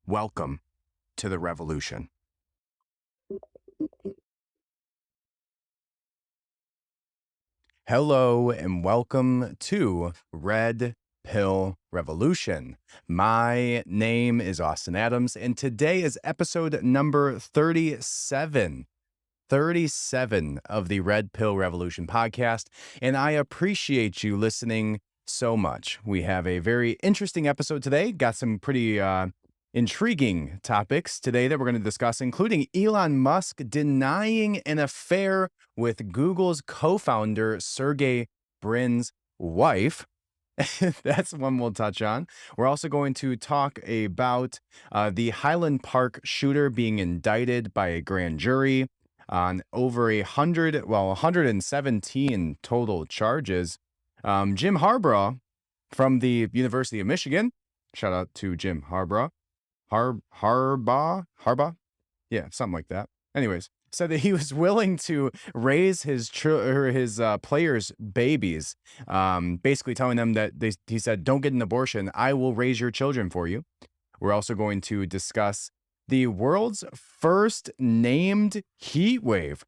Welcome to the revolution. Hello and welcome to Red Pill Revolution. My name is Austin Adams, and today is episode number 37. 37 of the Red Pill Revolution podcast, and I appreciate you listening so much. We have a very interesting episode today. Got some pretty intriguing topics today that we're going to discuss, including Elon Musk denying an affair with Google's co-founder Sergey Brin's wife. That's one we'll touch on. We're also going to talk about the Highland Park shooter being indicted by a grand jury on over 117 total charges. Jim Harbaugh from the University of Michigan, shout out to Jim Harbaugh, Harbaugh, yeah, something like that. Anyways, said that he was willing to raise his players' babies, basically telling them that he said, "Don't get an abortion. I will raise your children for you." We're also going to discuss the world's first named heat wave.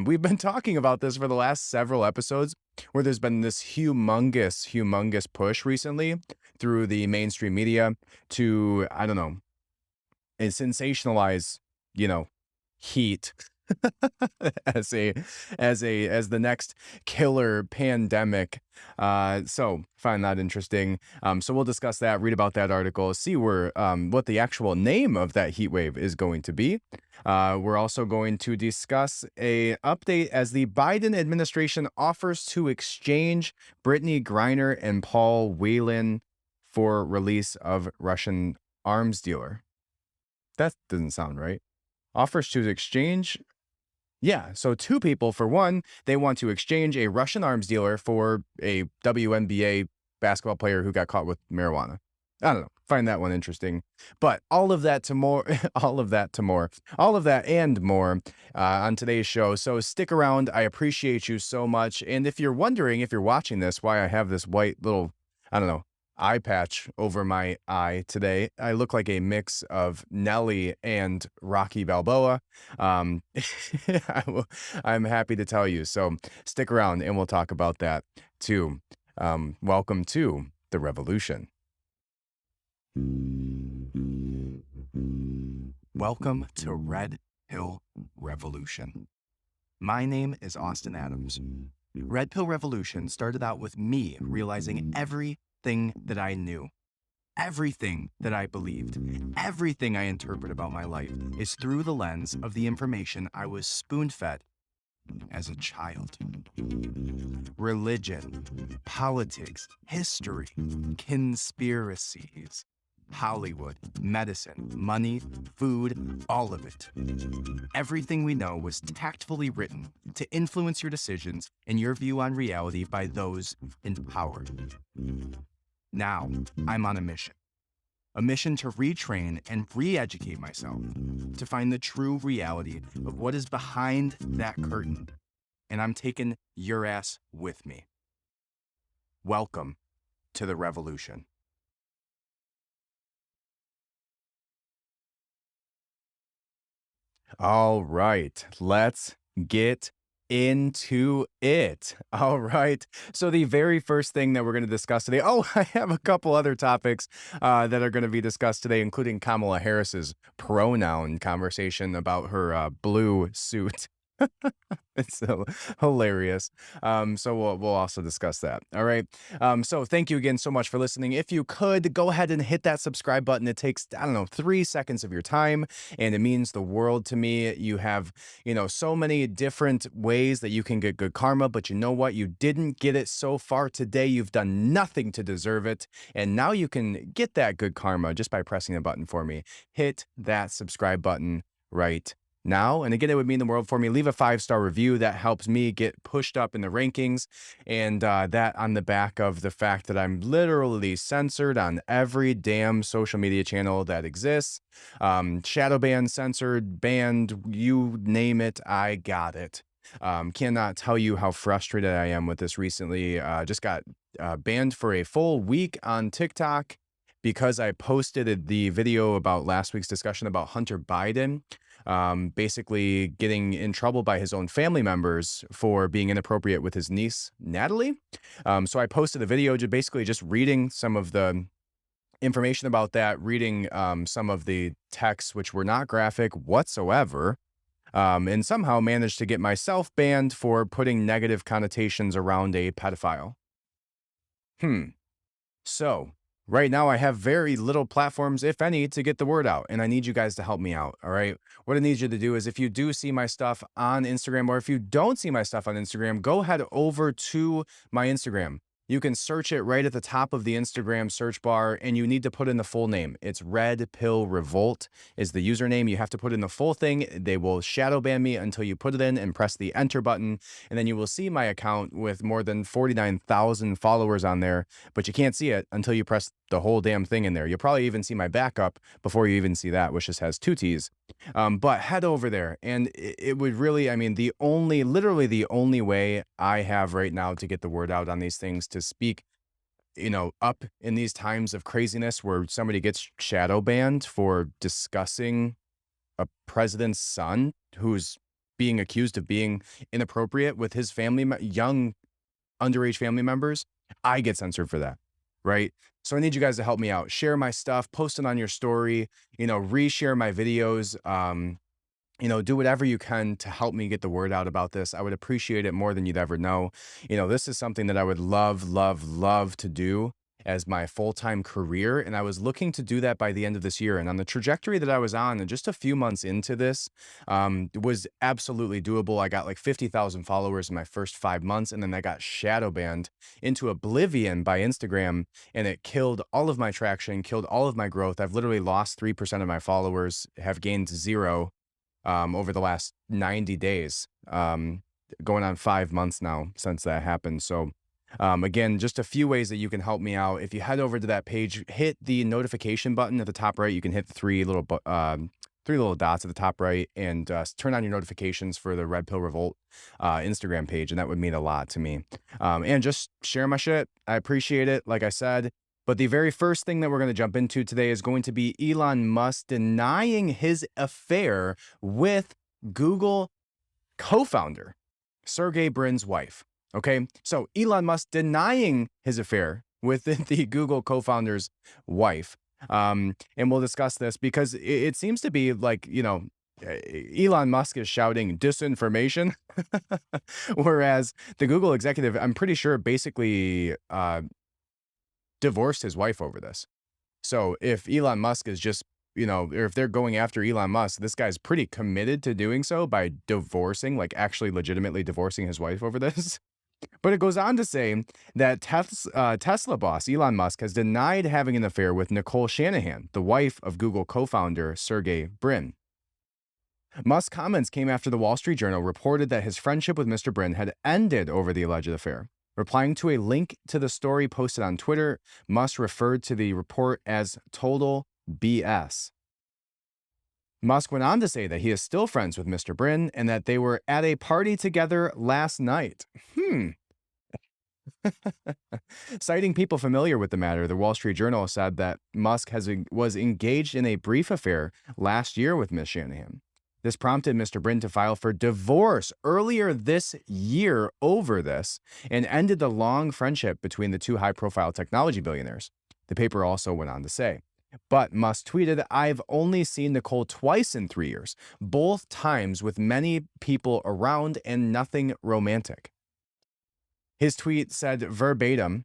We've been talking about this for the last several episodes, where there's been this humongous push recently through the mainstream media to, I don't know, and sensationalize, heat as the next killer pandemic. So find that interesting. So we'll discuss that, read about that article, see what the actual name of that heat wave is going to be. We're also going to discuss a update as the Biden administration offers to exchange Brittany Griner and Paul Whelan for release of Russian arms dealer. That doesn't sound right. Offers to exchange. Yeah, so two people. For one, they want to exchange a Russian arms dealer for a WNBA basketball player who got caught with marijuana. I don't know. Find that one interesting. But all of that and more on today's show. So stick around. I appreciate you so much. And if you're wondering, if you're watching this, why I have this white little, I don't know, eye patch over my eye today, I look like a mix of Nelly and Rocky Balboa. I'm happy to tell you. So stick around and we'll talk about that too. Welcome to the revolution. Welcome to Red Pill Revolution. My name is Austin Adams. Red Pill Revolution started out with me realizing everything that I knew, everything that I believed, everything I interpret about my life is through the lens of the information I was spoon-fed as a child. Religion, politics, history, conspiracies, Hollywood, medicine, money, food, all of it. Everything we know was tactfully written to influence your decisions and your view on reality by those in power. Now, I'm on a mission to retrain and re-educate myself, to find the true reality of what is behind that curtain. And I'm taking your ass with me. Welcome to the revolution. All right, let's get into it. All right. So the very first thing that we're going to discuss today. Oh, I have a couple other topics that are going to be discussed today, including Kamala Harris's pronoun conversation about her blue suit. It's so hilarious. So we'll also discuss that. All right. So thank you again so much for listening. If you could go ahead and hit that subscribe button. It takes, 3 seconds of your time, and it means the world to me. You have, so many different ways that you can get good karma, but you know what? You didn't get it so far today. You've done nothing to deserve it. And now you can get that good karma just by pressing a button for me. Hit that subscribe button right now. And again, it would mean the world for me. Leave a 5-star review. That helps me get pushed up in the rankings. And that on the back of the fact that I'm literally censored on every damn social media channel that exists. Shadow banned, censored, banned, you name it, I got it. Cannot tell you how frustrated I am with this recently. Just got banned for a full week on TikTok. because I posted the video about last week's discussion about Hunter Biden, basically getting in trouble by his own family members for being inappropriate with his niece, Natalie. So I posted a video basically just reading some of the information about that, reading some of the texts, which were not graphic whatsoever, and somehow managed to get myself banned for putting negative connotations around a pedophile. So right now I have very little platforms, if any, to get the word out, and I need you guys to help me out. All right. What I need you to do is if you do see my stuff on Instagram, or if you don't see my stuff on Instagram, go head over to my Instagram. You can search it right at the top of the Instagram search bar, and you need to put in the full name. It's Red Pill Revolt is the username. You have to put in the full thing. They will shadow ban me until you put it in and press the enter button. And then you will see my account with more than 49,000 followers on there, but you can't see it until you press the whole damn thing in there. You'll probably even see my backup before you even see that, which just has 2 T's. But head over there, and it would really, I mean, literally the only way I have right now to get the word out on these things, to speak, up in these times of craziness where somebody gets shadow banned for discussing a president's son who's being accused of being inappropriate with his young underage family members, I get censored for that, right? So I need you guys to help me out. Share my stuff, post it on your story, reshare my videos, do whatever you can to help me get the word out about this. I would appreciate it more than you'd ever know. This is something that I would love, love, love to do as my full-time career. And I was looking to do that by the end of this year. And on the trajectory that I was on, and just a few months into this, was absolutely doable. I got like 50,000 followers in my first 5 months. And then I got shadow banned into oblivion by Instagram, and it killed all of my traction, killed all of my growth. I've literally lost 3% of my followers, have gained 0 over the last 90 days, going on 5 months now since that happened. So again, just a few ways that you can help me out. If you head over to that page, hit the notification button at the top right. You can hit the 3 little dots at the top right, and turn on your notifications for the Red Pill Revolt Instagram page, and that would mean a lot to me. And just share my shit. I appreciate it, like I said. But the very first thing that we're going to jump into today is going to be Elon Musk denying his affair with Google co-founder Sergey Brin's wife. Okay, so Elon Musk denying his affair with the Google co-founder's wife. And we'll discuss this because it seems to be like, Elon Musk is shouting disinformation, whereas the Google executive, I'm pretty sure, basically divorced his wife over this. So if Elon Musk is just, or if they're going after Elon Musk, this guy's pretty committed to doing so by divorcing, like actually legitimately divorcing his wife over this. But it goes on to say that Tesla boss Elon Musk has denied having an affair with Nicole Shanahan, the wife of Google co-founder Sergey Brin. Musk's comments came after the Wall Street Journal reported that his friendship with Mr. Brin had ended over the alleged affair. Replying to a link to the story posted on Twitter, Musk referred to the report as total BS. Musk went on to say that he is still friends with Mr. Brin and that they were at a party together last night. Citing people familiar with the matter, the Wall Street Journal said that Musk was engaged in a brief affair last year with Ms. Shanahan. This prompted Mr. Brin to file for divorce earlier this year over this, and ended the long friendship between the two high-profile technology billionaires. The paper also went on to say, but Musk tweeted, "I've only seen Nicole twice in 3 years, both times with many people around and nothing romantic." His tweet said verbatim,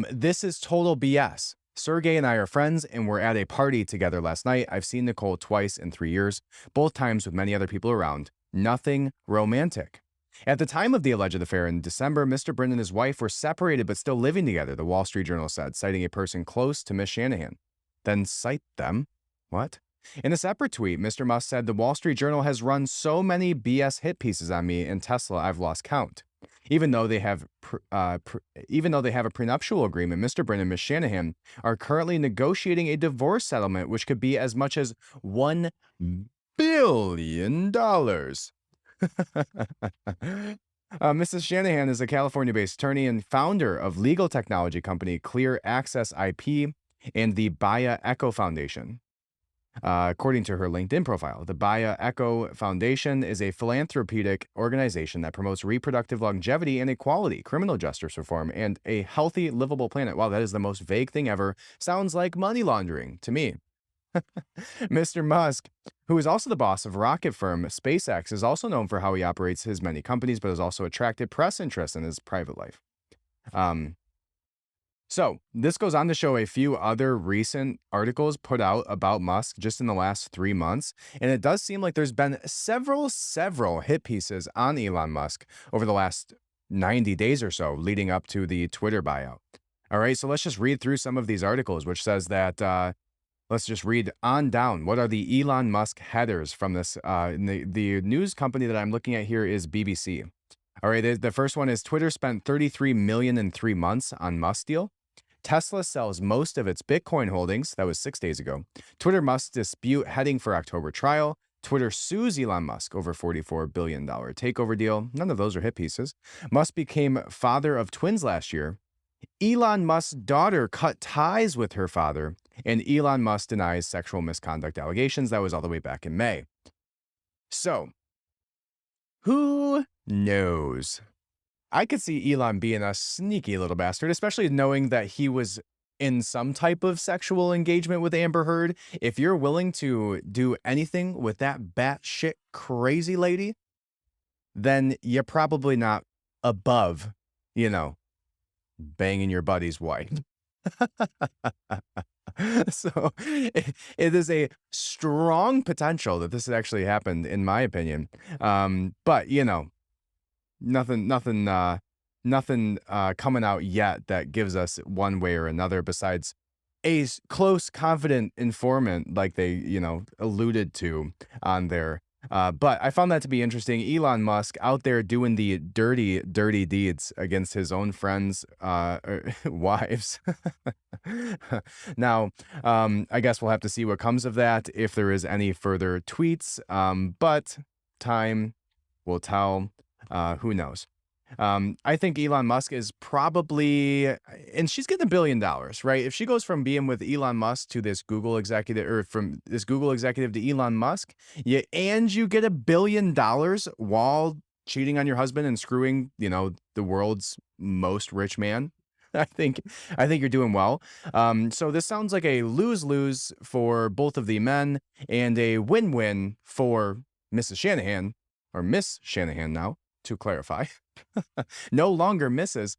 "This is total BS. Sergey and I are friends and we're at a party together last night. I've seen Nicole twice in 3 years, both times with many other people around. Nothing romantic." At the time of the alleged affair in December, Mr. Brin and his wife were separated but still living together, the Wall Street Journal said, citing a person close to Ms. Shanahan. Then cite them? What? In a separate tweet, Mr. Musk said, "The Wall Street Journal has run so many BS hit pieces on me and Tesla, I've lost count. Even though they have a prenuptial agreement, Mr. Brin and Ms. Shanahan are currently negotiating a divorce settlement, which could be as much as $1 billion. Mrs. Shanahan is a California-based attorney and founder of legal technology company Clear Access IP. and the Baya Echo Foundation. According to her LinkedIn profile, the Baya Echo Foundation is a philanthropic organization that promotes reproductive longevity and equality, criminal justice reform, and a healthy, livable planet. Wow, that is the most vague thing ever. Sounds like money laundering to me. Mr. Musk, who is also the boss of rocket firm SpaceX, is also known for how he operates his many companies, but has also attracted press interest in his private life. So this goes on to show a few other recent articles put out about Musk just in the last 3 months. And it does seem like there's been several hit pieces on Elon Musk over the last 90 days or so leading up to the Twitter buyout. All right, so let's just read through some of these articles, which says that, let's just read on down. What are the Elon Musk headers from this? The news company that I'm looking at here is BBC. All right, the first one is Twitter spent $33 million in 3 months on Musk deal. Tesla sells most of its Bitcoin holdings. That was 6 days ago. Twitter Musk dispute heading for October trial. Twitter sues Elon Musk over $44 billion takeover deal. None of those are hit pieces. Musk became father of twins last year. Elon Musk's daughter cut ties with her father. And Elon Musk denies sexual misconduct allegations. That was all the way back in May. So, who knows? I could see Elon being a sneaky little bastard, especially knowing that he was in some type of sexual engagement with Amber Heard. If you're willing to do anything with that batshit crazy lady, then you're probably not above, banging your buddy's wife. So it is a strong potential that this has actually happened, in my opinion. But nothing coming out yet that gives us one way or another besides a close, confident informant like they, alluded to on there. But I found that to be interesting. Elon Musk out there doing the dirty deeds against his own friends' wives. Now, I guess we'll have to see what comes of that if there is any further tweets. But time will tell. Who knows? I think Elon Musk is probably, and she's getting $1 billion, right? If she goes from being with Elon Musk to this Google executive, or from this Google executive to Elon Musk, and you get $1 billion while cheating on your husband and screwing, the world's most rich man. I think you're doing well. So this sounds like a lose-lose for both of the men and a win-win for Mrs. Shanahan, or Miss Shanahan now, to clarify. No longer Mrs.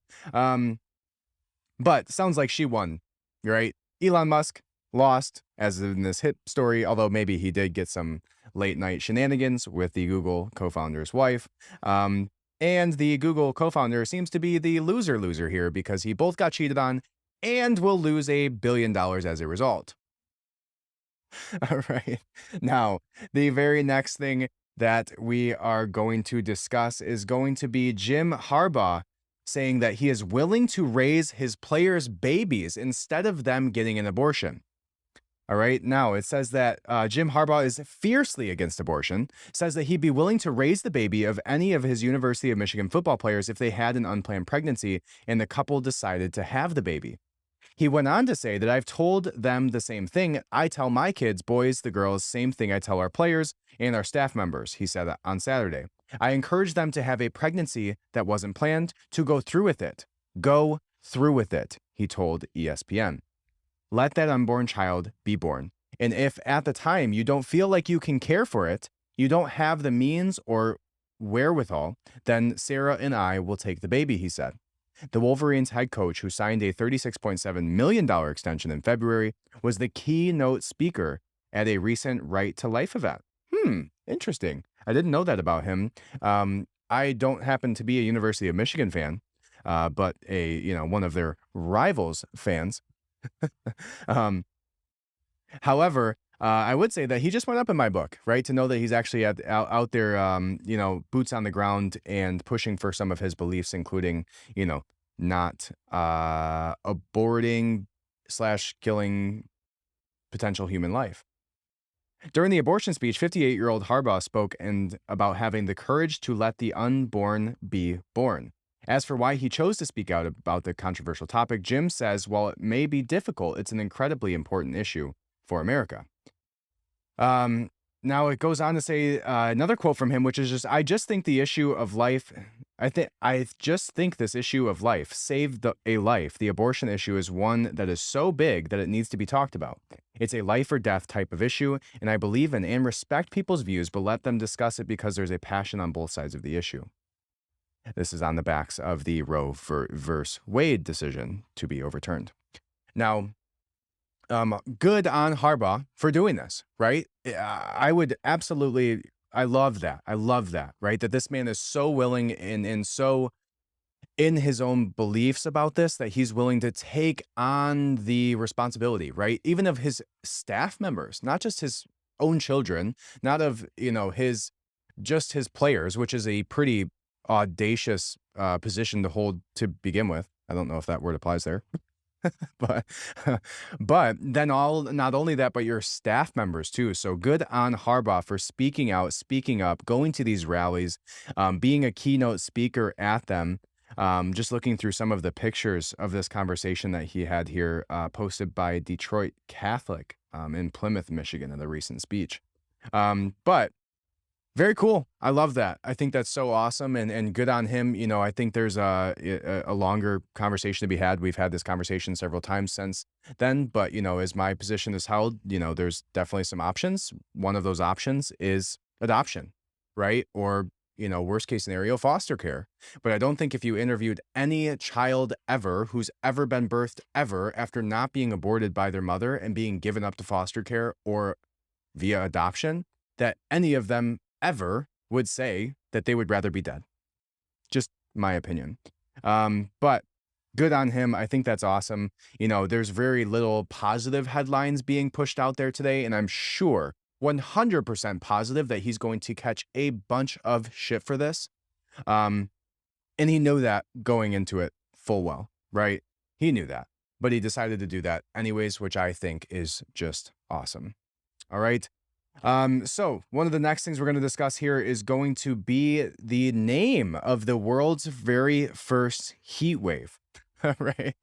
But sounds like she won, right? Elon Musk lost, as in this hit story, although maybe he did get some late night shenanigans with the Google co-founder's wife. And the Google co-founder seems to be the loser here because he both got cheated on and will lose $1 billion as a result. All right. Now, the very next thing that we are going to discuss is going to be Jim Harbaugh saying that he is willing to raise his players' babies instead of them getting an abortion. All right. Now, it says that Jim Harbaugh is fiercely against abortion, says that he'd be willing to raise the baby of any of his University of Michigan football players if they had an unplanned pregnancy and the couple decided to have the baby. He went on to say that I've told them the same thing I tell my kids, boys, the girls, same thing I tell our players and our staff members, he said on Saturday. I encourage them to have a pregnancy that wasn't planned, to go through with it. Go through with it, he told ESPN. Let that unborn child be born. And if at the time you don't feel like you can care for it, you don't have the means or wherewithal, then Sarah and I will take the baby, he said. The Wolverines head coach, who signed a $36.7 million extension in February, was the keynote speaker at a recent Right to Life event. Interesting. I didn't know that about him. I don't happen to be a University of Michigan fan, but one of their rivals fans. However, I would say that he just went up in my book, right? To know that he's actually out there, boots on the ground and pushing for some of his beliefs, including, not aborting / killing potential human life. During the abortion speech, 58-year-old Harbaugh spoke about having the courage to let the unborn be born. As for why he chose to speak out about the controversial topic, Jim says, while it may be difficult, it's an incredibly important issue for America. Um, Now it goes on to say another quote from him, which is just, I just think the issue of life, I just think this issue of life saved a life. The abortion issue is one that is so big that it needs to be talked about. It's a life or death type of issue, and I believe in and respect people's views, but let them discuss it because there's a passion on both sides of the issue. This is on the backs of the Roe versus Wade decision to be overturned. Now, good on Harbaugh for doing this, right? I would absolutely, I love that. I love that, right? That this man is so willing and so in his own beliefs about this that he's willing to take on the responsibility, right? Even of his staff members, not just his own children, not of, just his players, which is a pretty audacious position to hold to begin with. I don't know if that word applies there. but but then not only that, but your staff members too. So good on Harbaugh for speaking out, speaking up, going to these rallies, being a keynote speaker at them. Just looking through some of the pictures of this conversation that he had here, posted by Detroit Catholic in Plymouth, Michigan, in the recent speech. But very cool. I love that. I think that's so awesome and good on him. I think there's a longer conversation to be had. We've had this conversation several times since then, but as my position is held, there's definitely some options. One of those options is adoption, right? Or, worst case scenario, foster care. But I don't think if you interviewed any child ever who's ever been birthed ever after not being aborted by their mother and being given up to foster care or via adoption, that any of them ever would say that they would rather be dead. Just my opinion. But good on him. I think that's awesome. There's very little positive headlines being pushed out there today, and I'm sure 100% positive that he's going to catch a bunch of shit for this. And he knew that going into it full well, right? He knew that, but he decided to do that anyways, which I think is just awesome. All right. So one of the next things we're going to discuss here is going to be the name of the world's very first heat wave. Right.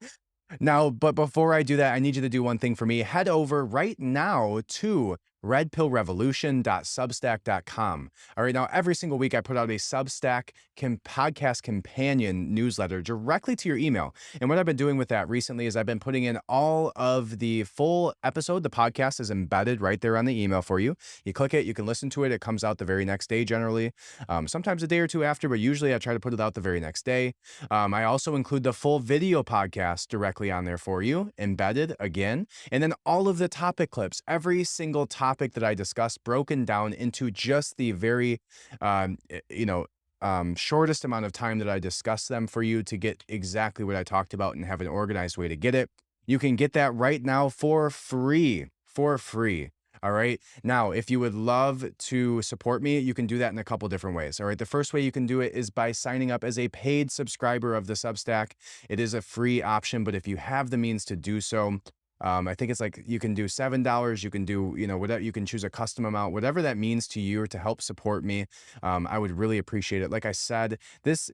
Now, but before I do that, I need you to do one thing for me. Head over right now to redpillrevolution.substack.com. All right, now every single week I put out a Substack podcast companion newsletter directly to your email. And what I've been doing with that recently is I've been putting in all of the full episode. The podcast is embedded right there on the email for you. You click it, you can listen to it. It comes out the very next day generally, sometimes a day or two after, but usually I try to put it out the very next day. I also include the full video podcast directly on there for you, embedded again. And then all of the topic clips, every single topic that I discussed, broken down into just the very, shortest amount of time that I discuss them for you to get exactly what I talked about and have an organized way to get it. You can get that right now for free. All right. Now, if you would love to support me, you can do that in a couple different ways. All right. The first way you can do it is by signing up as a paid subscriber of the Substack. It is a free option, but if you have the means to do so, I think it's like you can do $7. You can do, whatever, you can choose a custom amount, whatever that means to you or to help support me. I would really appreciate it. Like I said, this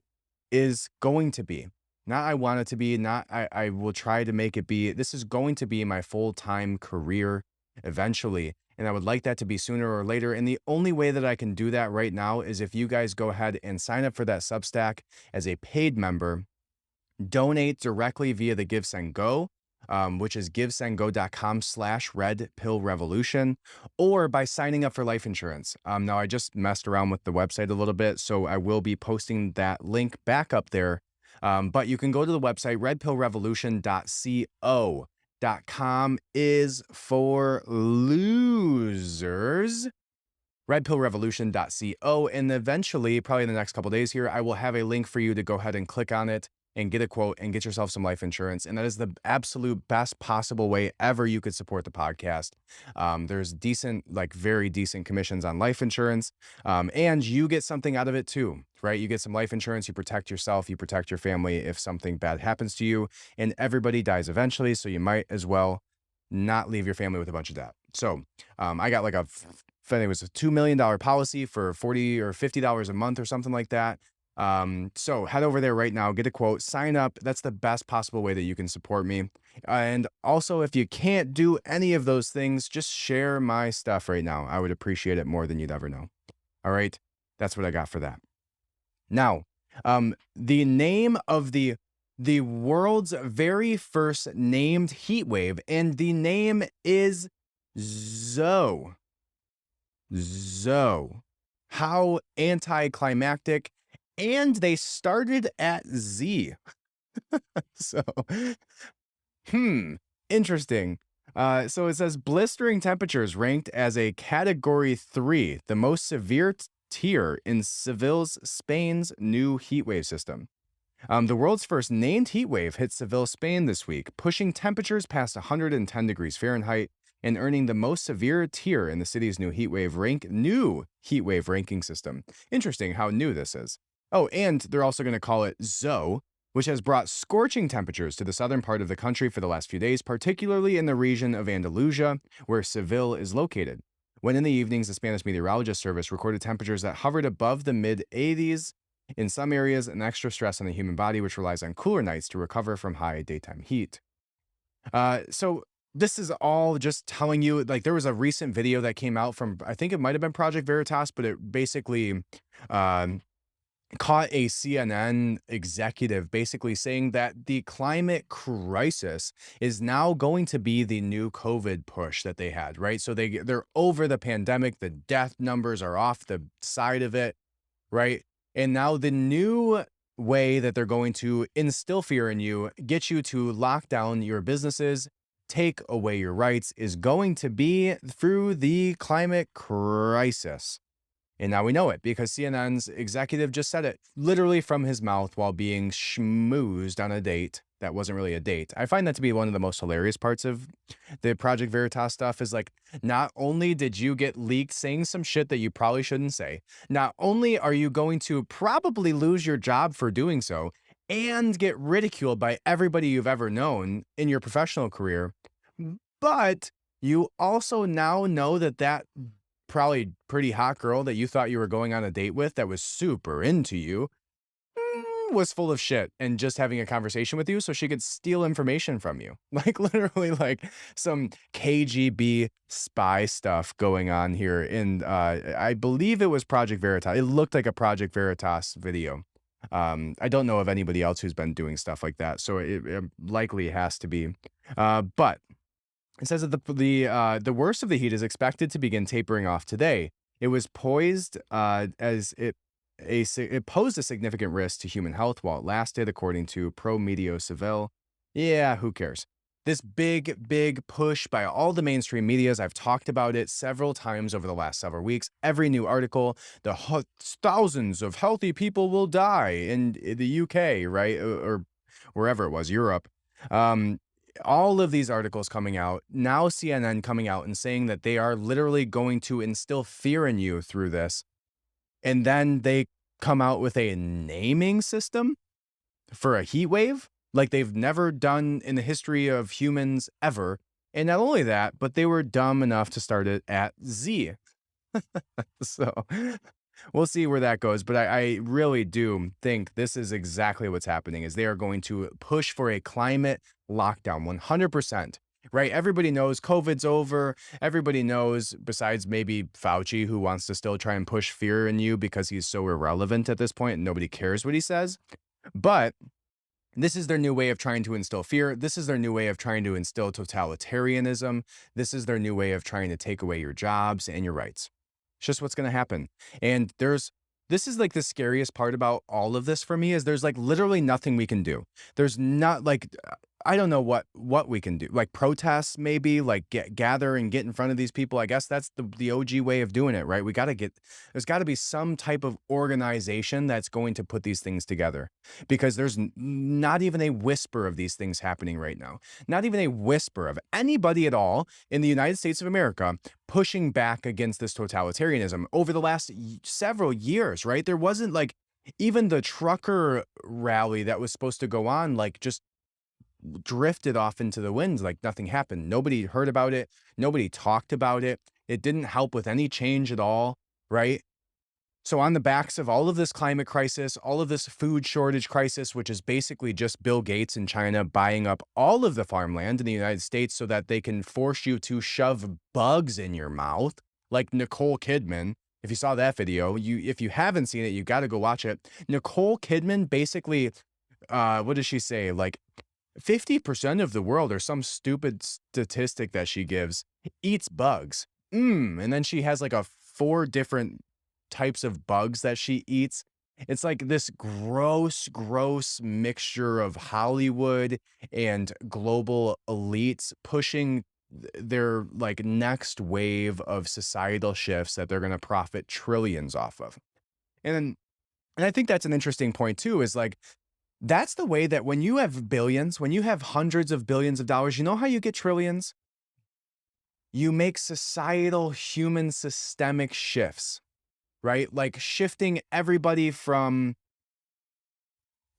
is going to be, not I want it to be, not I will try to make it be. This is going to be my full-time career eventually. And I would like that to be sooner or later. And the only way that I can do that right now is if you guys go ahead and sign up for that Substack as a paid member, donate directly via the GiveSendGo, which is givesendgo.com/redpillrevolution, or by signing up for life insurance. Now, I just messed around with the website a little bit, so I will be posting that link back up there. But you can go to the website, redpillrevolution.co. .com is for losers. redpillrevolution.co, and eventually, probably in the next couple days here, I will have a link for you to go ahead and click on it and get a quote and get yourself some life insurance. And that is the absolute best possible way ever you could support the podcast. There's very decent commissions on life insurance, and you get something out of it too, right? You get some life insurance, you protect yourself, you protect your family if something bad happens to you, and everybody dies eventually, so you might as well not leave your family with a bunch of debt. So I got it was a $2 million policy for $40 or $50 a month or something like that. So head over there right now, get a quote, sign up. That's the best possible way that you can support me. And also, if you can't do any of those things, just share my stuff right now. I would appreciate it more than you'd ever know. All right. That's what I got for that. Now, the name of the world's very first named heat wave, and the name is Zoe. Zoe. How anticlimactic. And they started at Z. So, hmm, interesting. So it says blistering temperatures ranked as a category 3, the most severe tier in Seville's Spain's new heatwave system. The world's first named heat wave hit Seville, Spain this week, pushing temperatures past 110 degrees Fahrenheit and earning the most severe tier in the city's new heat wave ranking system. Interesting how new this is. Oh, and they're also going to call it Zoe, which has brought scorching temperatures to the southern part of the country for the last few days, particularly in the region of Andalusia, where Seville is located. When in the evenings, the Spanish Meteorologist Service recorded temperatures that hovered above the mid 80s. In some areas, an extra stress on the human body, which relies on cooler nights to recover from high daytime heat. So this is all just telling you, like, there was a recent video that came out from, I think it might have been Project Veritas, but it basically um, caught a CNN executive basically saying that the climate crisis is now going to be the new COVID push that they had, right? So they're over the pandemic, the death numbers are off the side of it, right? And now the new way that they're going to instill fear in you, get you to lock down your businesses, take away your rights, is going to be through the climate crisis. And now we know it because CNN's executive just said it literally from his mouth while being schmoozed on a date that wasn't really a date. I find that to be one of the most hilarious parts of the Project Veritas stuff is like, not only did you get leaked saying some shit that you probably shouldn't say, not only are you going to probably lose your job for doing so and get ridiculed by everybody you've ever known in your professional career, but you also now know that probably pretty hot girl that you thought you were going on a date with that was super into you was full of shit and just having a conversation with you so she could steal information from you. Like literally like some KGB spy stuff going on here in I believe it was Project Veritas. It looked like a Project Veritas video. I don't know of anybody else who's been doing stuff like that, so it likely has to be. But it says that the worst of the heat is expected to begin tapering off today. It was poised as it posed a significant risk to human health while it lasted, according to Pro Medio Seville. Yeah, who cares? This big push by all the mainstream medias. I've talked about it several times over the last several weeks. Every new article, thousands of healthy people will die in the UK, right, or wherever it was, Europe. All of these articles coming out, now CNN coming out and saying that they are literally going to instill fear in you through this. And then they come out with a naming system for a heat wave like they've never done in the history of humans ever. And not only that, but they were dumb enough to start it at Z. So we'll see where that goes. But I really do think this is exactly what's happening is they are going to push for a climate lockdown 100%. Right? Everybody knows COVID's over. Everybody knows, besides maybe Fauci, who wants to still try and push fear in you because he's so irrelevant at this point and nobody cares what he says. But this is their new way of trying to instill fear. This is their new way of trying to instill totalitarianism. This is their new way of trying to take away your jobs and your rights. It's just what's going to happen. And this is like the scariest part about all of this for me is there's like literally nothing we can do. There's not like, I don't know what we can do. Like protests, maybe like gather and get in front of these people. I guess that's the OG way of doing it, right? There's got to be some type of organization that's going to put these things together because there's not even a whisper of these things happening right now. Not even a whisper of anybody at all in the United States of America pushing back against this totalitarianism over the last several years, right? There wasn't like even the trucker rally that was supposed to go on, like just drifted off into the wind like nothing happened. Nobody heard about it. Nobody talked about it. It didn't help with any change at all, right? So, on the backs of all of this climate crisis, all of this food shortage crisis, which is basically just Bill Gates and China buying up all of the farmland in the United States so that they can force you to shove bugs in your mouth, like Nicole Kidman. If you saw that video, if you haven't seen it, you got to go watch it. Nicole Kidman basically, what does she say? Like 50% of the world, or some stupid statistic that she gives, eats bugs. And then she has like a 4 different types of bugs that she eats. It's like this gross mixture of Hollywood and global elites pushing their like next wave of societal shifts that they're going to profit trillions off of. And and I think that's an interesting point too, is like that's the way that when you have billions, when you have hundreds of billions of dollars, you know how you get trillions? You make societal human systemic shifts, right? Like shifting everybody from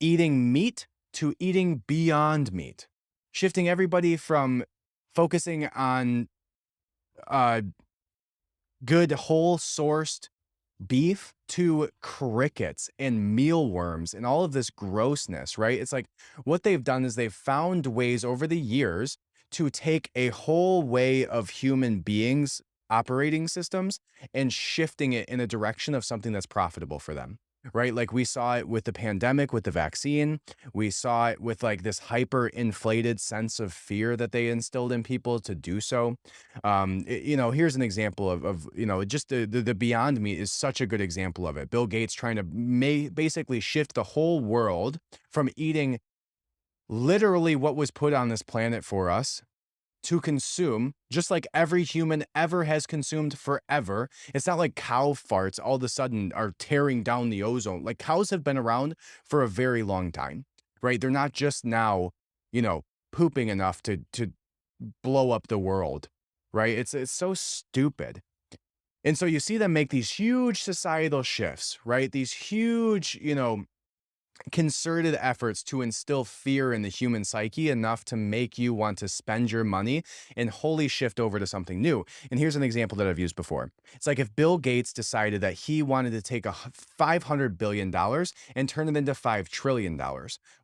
eating meat to eating beyond meat, shifting everybody from focusing on uh, good, whole sourced beef to crickets and mealworms and all of this grossness, right? It's like what they've done is they've found ways over the years to take a whole way of human beings operating systems and shifting it in a direction of something that's profitable for them. Right. Like we saw it with the pandemic, with the vaccine. We saw it with like this hyper inflated sense of fear that they instilled in people to do so. Here's an example of just the Beyond Meat is such a good example of it. Bill Gates trying to basically shift the whole world from eating literally what was put on this planet for us to consume, just like every human ever has consumed forever. It's not like cow farts all of a sudden are tearing down the ozone. Like cows have been around for a very long time, right? They're not just now, pooping enough to blow up the world, right? It's so stupid. And so you see them make these huge societal shifts, right? These huge, concerted efforts to instill fear in the human psyche enough to make you want to spend your money and wholly shift over to something new. And here's an example that I've used before. It's like if Bill Gates decided that he wanted to take $500 billion and turn it into $5 trillion.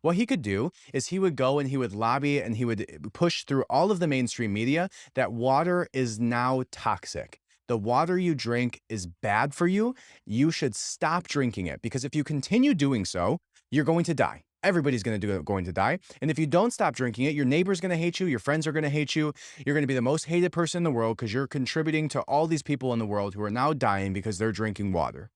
What he could do is he would go and he would lobby and he would push through all of the mainstream media that water is now toxic. The water you drink is bad for you. You should stop drinking it, because if you continue doing so, you're going to die. Everybody's going to die. And if you don't stop drinking it, your neighbor's going to hate you. Your friends are going to hate you. You're going to be the most hated person in the world because you're contributing to all these people in the world who are now dying because they're drinking water.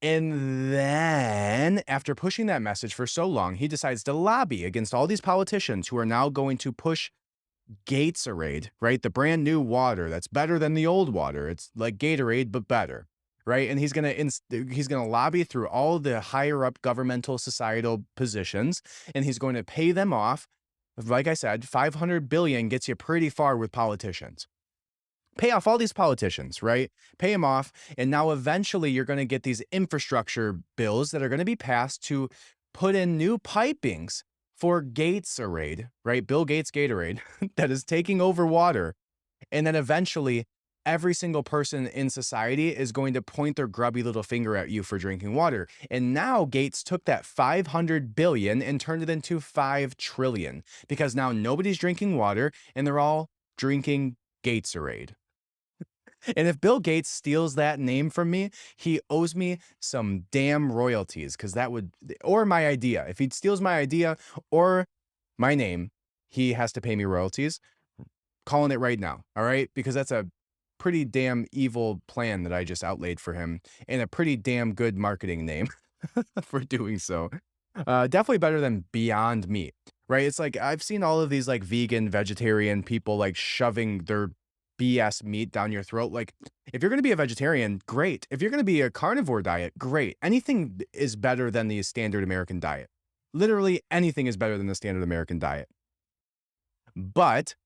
And then, after pushing that message for so long, he decides to lobby against all these politicians who are now going to push Gatorade, right? The brand new water that's better than the old water. It's like Gatorade, but better, right? And he's gonna lobby through all the higher up governmental societal positions, and he's going to pay them off. Like I said, 500 billion gets you pretty far with politicians. Pay off all these politicians, right? Pay them off, and now eventually you're going to get these infrastructure bills that are going to be passed to put in new pipings for Gatorade, right? Bill Gates Gatorade that is taking over water. And then eventually every single person in society is going to point their grubby little finger at you for drinking water. And now Gates took that 500 billion and turned it into 5 trillion, because now nobody's drinking water and they're all drinking Gatorade. And if Bill Gates steals that name from me, he owes me some damn royalties, because or my idea. If he steals my idea or my name, he has to pay me royalties. Calling it right now, all right? Because that's a pretty damn evil plan that I just outlaid for him, and a pretty damn good marketing name for doing so. Definitely better than Beyond Meat, right? It's like I've seen all of these like vegan, vegetarian people like shoving their BS meat down your throat. Like, if you're going to be a vegetarian, great. If you're going to be a carnivore diet, great. Anything is better than the standard American diet. Literally anything is better than the standard American diet. But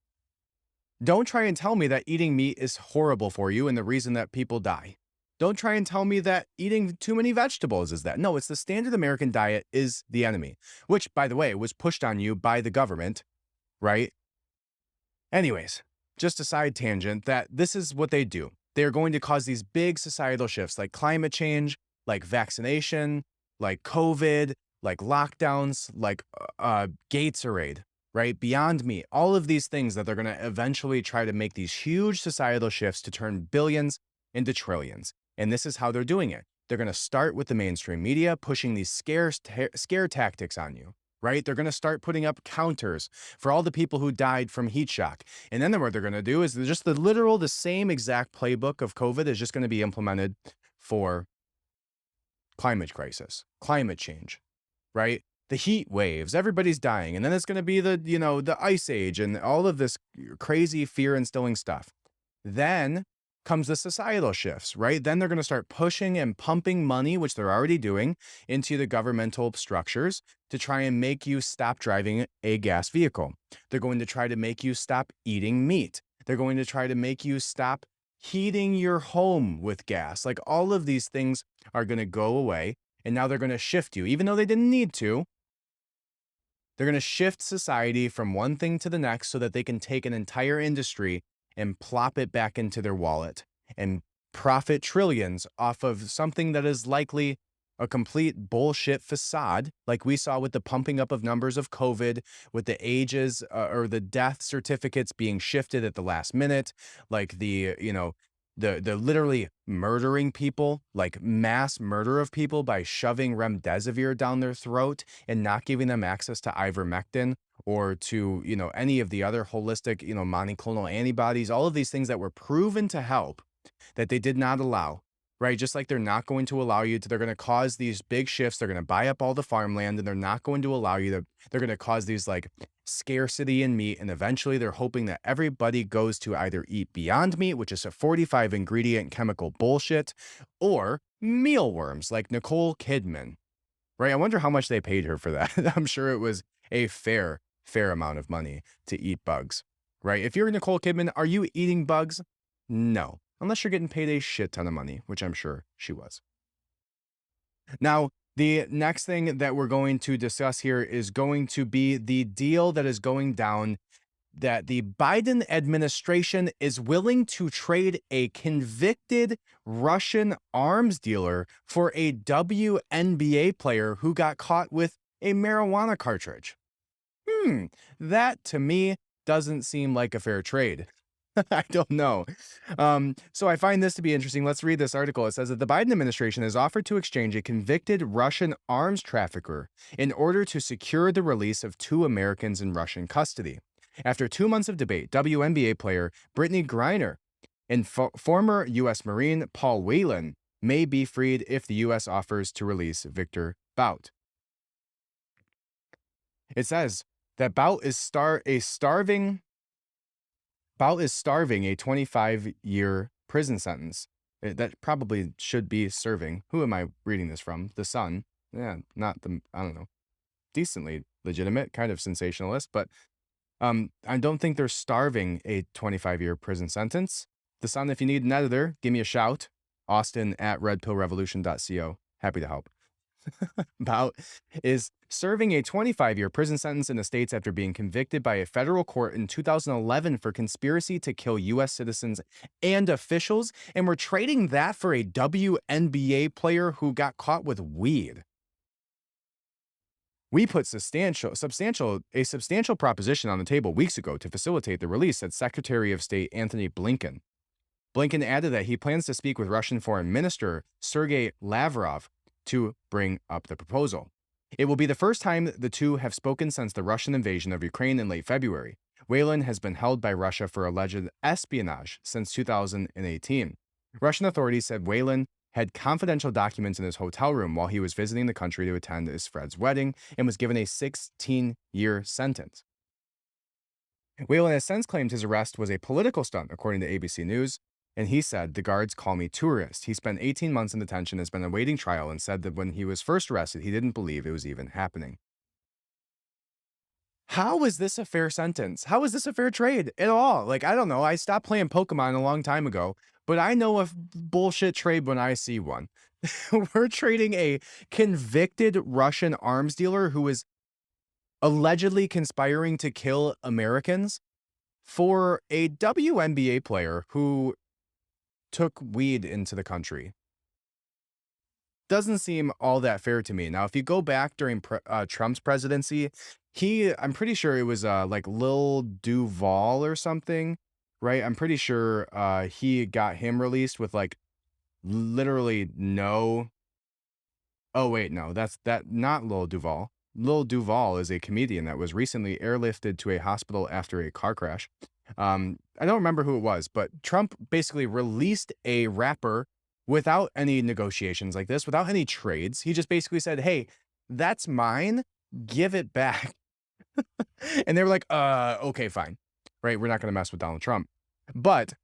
don't try and tell me that eating meat is horrible for you and the reason that people die. Don't try and tell me that eating too many vegetables is that. No, it's the standard American diet is the enemy, which, by the way, was pushed on you by the government, right? Anyways, just a side tangent that this is what they do. They're going to cause these big societal shifts like climate change, like vaccination, like COVID, like lockdowns, like Gatorade, right? Beyond Meat, all of these things that they're going to eventually try to make these huge societal shifts to turn billions into trillions. And this is how they're doing it. They're going to start with the mainstream media pushing these scare tactics on you, right? They're going to start putting up counters for all the people who died from heat shock. And then what they're going to do is just the same exact playbook of COVID is just going to be implemented for climate crisis, climate change, right? The heat waves, everybody's dying. And then it's going to be the ice age and all of this crazy fear instilling stuff. Then comes the societal shifts, right? Then they're going to start pushing and pumping money, which they're already doing, into the governmental structures to try and make you stop driving a gas vehicle. They're going to try to make you stop eating meat. They're going to try to make you stop heating your home with gas. Like all of these things are going to go away. And now they're going to shift you, even though they didn't need to. They're going to shift society from one thing to the next so that they can take an entire industry and plop it back into their wallet and profit trillions off of something that is likely a complete bullshit facade, like we saw with the pumping up of numbers of COVID, with the ages or the death certificates being shifted at the last minute, like the literally murdering people, like mass murder of people by shoving remdesivir down their throat and not giving them access to ivermectin or to, any of the other holistic, monoclonal antibodies, all of these things that were proven to help that they did not allow, right? Just like they're not going to allow you to, they're going to cause these big shifts. They're going to buy up all the farmland and they're not going to allow you to, they're going to cause these like scarcity in meat. And eventually they're hoping that everybody goes to either eat Beyond Meat, which is a 45 ingredient chemical bullshit, or mealworms like Nicole Kidman, right? I wonder how much they paid her for that. I'm sure it was a fair amount of money to eat bugs, right? If you're Nicole Kidman, are you eating bugs? No, unless you're getting paid a shit ton of money, which I'm sure she was. Now, the next thing that we're going to discuss here is going to be the deal that is going down that the Biden administration is willing to trade a convicted Russian arms dealer for a WNBA player who got caught with a marijuana cartridge. That to me doesn't seem like a fair trade. I don't know. So I find this to be interesting. Let's read this article. It says that the Biden administration has offered to exchange a convicted Russian arms trafficker in order to secure the release of 2 Americans in Russian custody. After 2 months of debate, WNBA player Brittany Griner and former U.S. Marine Paul Whelan may be freed if the U.S. offers to release Victor Bout. It says that Bout is starving a 25-year prison sentence. That probably should be serving. Who am I reading this from? The Sun. Yeah, not the, I don't know. Decently legitimate, kind of sensationalist, but I don't think they're starving a 25-year prison sentence. The Sun, if you need an editor, give me a shout. Austin at redpillrevolution.co. Happy to help. Bout is serving a 25-year prison sentence in the States after being convicted by a federal court in 2011 for conspiracy to kill U.S. citizens and officials, and we're trading that for a WNBA player who got caught with weed. We put a substantial proposition on the table weeks ago to facilitate the release, said Secretary of State Anthony Blinken. Blinken added that he plans to speak with Russian Foreign Minister Sergey Lavrov to bring up the proposal. It will be the first time the two have spoken since the Russian invasion of Ukraine in late February. Whelan has been held by Russia for alleged espionage since 2018. Russian authorities said Whelan had confidential documents in his hotel room while he was visiting the country to attend his friend's wedding and was given a 16-year sentence. Whelan has since claimed his arrest was a political stunt, according to ABC News. And he said, the guards call me tourist. He spent 18 months in detention, has been awaiting trial, and said that when he was first arrested, he didn't believe it was even happening. How is this a fair sentence? How is this a fair trade at all? Like, I don't know. I stopped playing Pokemon a long time ago, but I know a bullshit trade when I see one. We're trading a convicted Russian arms dealer who is allegedly conspiring to kill Americans for a WNBA player who took weed into the country. Doesn't seem all that fair to me. Now, if you go back during Trump's presidency, I'm pretty sure it was like Lil Duval or something, right? I'm pretty sure he got him released with like literally no. Oh wait, no, that's not Lil Duval. Lil Duval is a comedian that was recently airlifted to a hospital after a car crash. I don't remember who it was, but Trump basically released a rapper without any negotiations like this, without any trades. He just basically said, "Hey, that's mine. Give it back." And they were like, okay, fine. Right? We're not going to mess with Donald Trump." But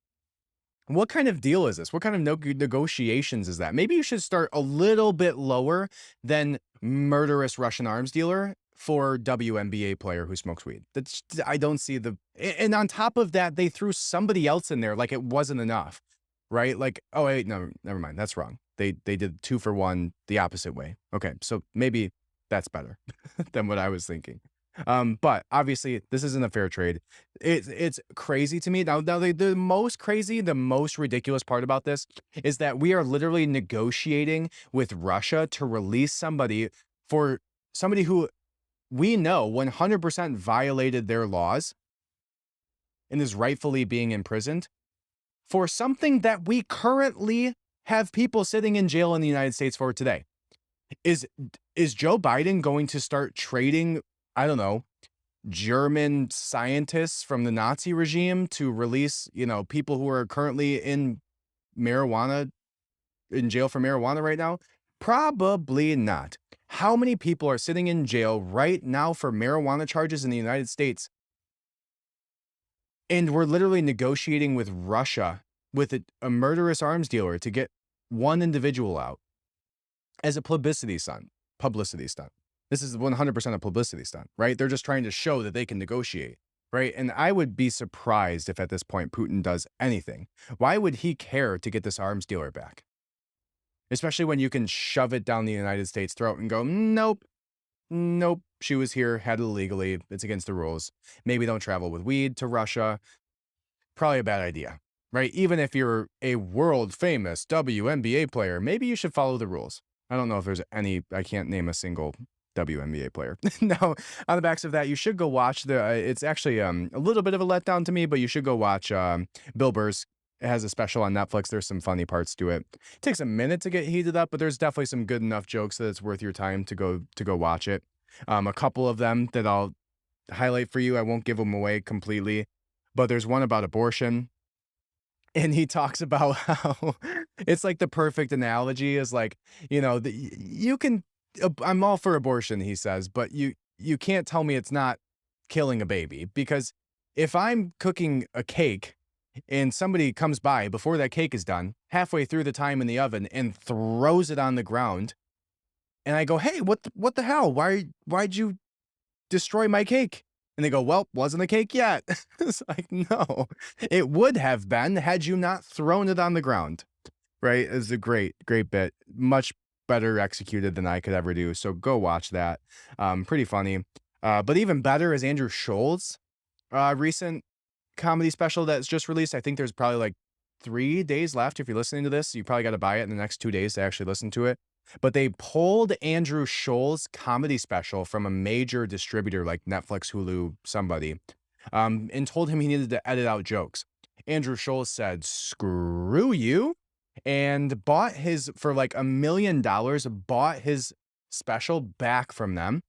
what kind of deal is this? What kind of negotiations is that? Maybe you should start a little bit lower than murderous Russian arms dealer for WNBA player who smokes weed. I don't see and on top of that, they threw somebody else in there like it wasn't enough, right? Like, oh wait, no, never mind. That's wrong. They did 2 for 1 the opposite way. Okay, so maybe that's better than what I was thinking. But obviously this isn't a fair trade. It's crazy to me. Now the most crazy, the most ridiculous part about this is that we are literally negotiating with Russia to release for somebody who we know 100% violated their laws and is rightfully being imprisoned for something that we currently have people sitting in jail in the United States for today. Is Joe Biden going to start trading, I don't know, German scientists from the Nazi regime to release, people who are currently in jail for marijuana right now? Probably not. How many people are sitting in jail right now for marijuana charges in the United States? And we're literally negotiating with Russia, with a murderous arms dealer, to get one individual out as a publicity stunt. This is 100% a publicity stunt, right? They're just trying to show that they can negotiate, right? And I would be surprised if at this point Putin does anything. Why would he care to get this arms dealer back? Especially when you can shove it down the United States' throat and go, nope, she was here, had it illegally, it's against the rules. Maybe don't travel with weed to Russia. Probably a bad idea, right? Even if you're a world famous WNBA player, maybe you should follow the rules. I don't know if there's I can't name a single WNBA player. Now, on the backs of that, you should go watch it's actually a little bit of a letdown to me, but you should go watch Bill Burr's. It has a special on Netflix. There's some funny parts to it. It takes a minute to get heated up, but there's definitely some good enough jokes that it's worth your time to go watch it. A couple of them that I'll highlight for you. I won't give them away completely, but there's one about abortion. And he talks about how it's like the perfect analogy is like, you can, I'm all for abortion, he says, but you can't tell me it's not killing a baby, because if I'm cooking a cake and somebody comes by before that cake is done, halfway through the time in the oven, and throws it on the ground, and I go, "Hey, what the hell? Why'd you destroy my cake?" And they go, "Well, wasn't a cake yet." It's like, no, it would have been had you not thrown it on the ground, right? It's a great bit, much better executed than I could ever do. So go watch that. Pretty funny. But even better is Andrew Scholl's recent comedy special that's just released. I think there's probably like 3 days left. If you're listening to this, you probably got to buy it in the next 2 days to actually listen to it. But they pulled Andrew Scholl's comedy special from a major distributor like Netflix, Hulu, somebody, and told him he needed to edit out jokes. Andrew Scholl said, "Screw you," and bought for like $1 million, bought his special back from them,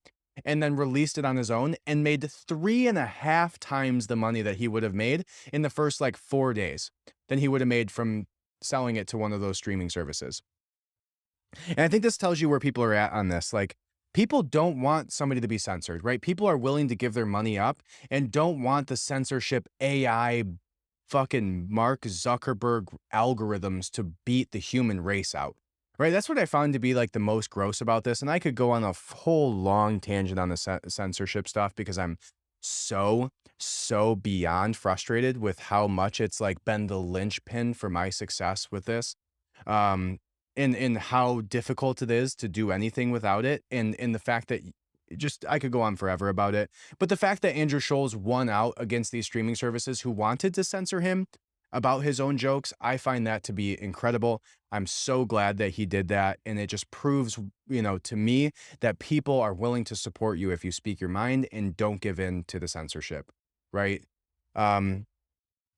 and then released it on his own and made 3.5 times the money that he would have made in the first like 4 days than he would have made from selling it to one of those streaming services. And I think this tells you where people are at on this. Like, people don't want somebody to be censored, right? People are willing to give their money up and don't want the censorship AI fucking Mark Zuckerberg algorithms to beat the human race out. Right? That's what I found to be like the most gross about this. And I could go on a whole long tangent on the censorship stuff because I'm so beyond frustrated with how much it's like been the linchpin for my success with this. And how difficult it is to do anything without it. And the fact that I could go on forever about it. But the fact that Andrew Scholl's won out against these streaming services who wanted to censor him about his own jokes. I find that to be incredible. I'm so glad that he did that. And it just proves, to me that people are willing to support you if you speak your mind and don't give in to the censorship. Right. Um,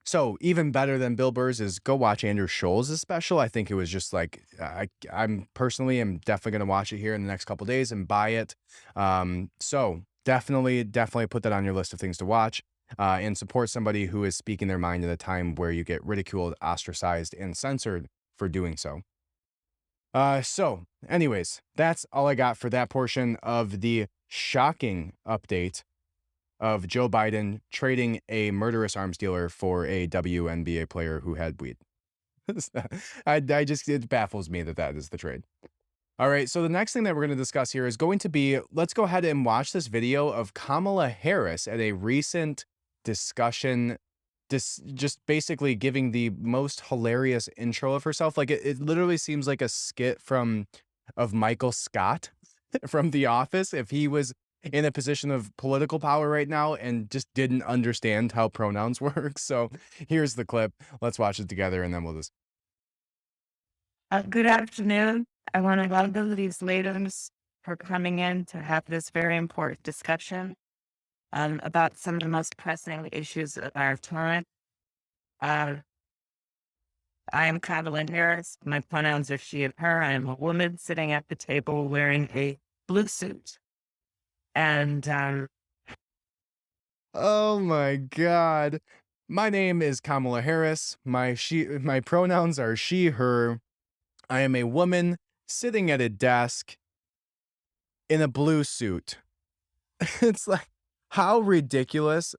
so even better than Bill Burr's is go watch Andrew Scholl's special. I think it was just like I'm personally am definitely gonna watch it here in the next couple days and buy it. So definitely put that on your list of things to watch. And support somebody who is speaking their mind at a time where you get ridiculed, ostracized, and censored for doing so. So, anyways, that's all I got for that portion of the shocking update of Joe Biden trading a murderous arms dealer for a WNBA player who had weed. It baffles me that that is the trade. All right, so the next thing that we're going to discuss here is going to be, let's go ahead and watch this video of Kamala Harris at a recent discussion, just basically giving the most hilarious intro of herself. Like it literally seems like a skit of Michael Scott from The Office if he was in a position of political power right now and just didn't understand how pronouns work. So here's the clip. Let's watch it together and then we'll just. Good afternoon. I want to welcome these ladies for coming in to have this very important discussion about some of the most pressing issues of our time. I am Kamala Harris. My pronouns are she and her. I am a woman sitting at the table wearing a blue suit. And Oh my God. My name is Kamala Harris. My pronouns are she, her. I am a woman sitting at a desk in a blue suit. It's like, how ridiculous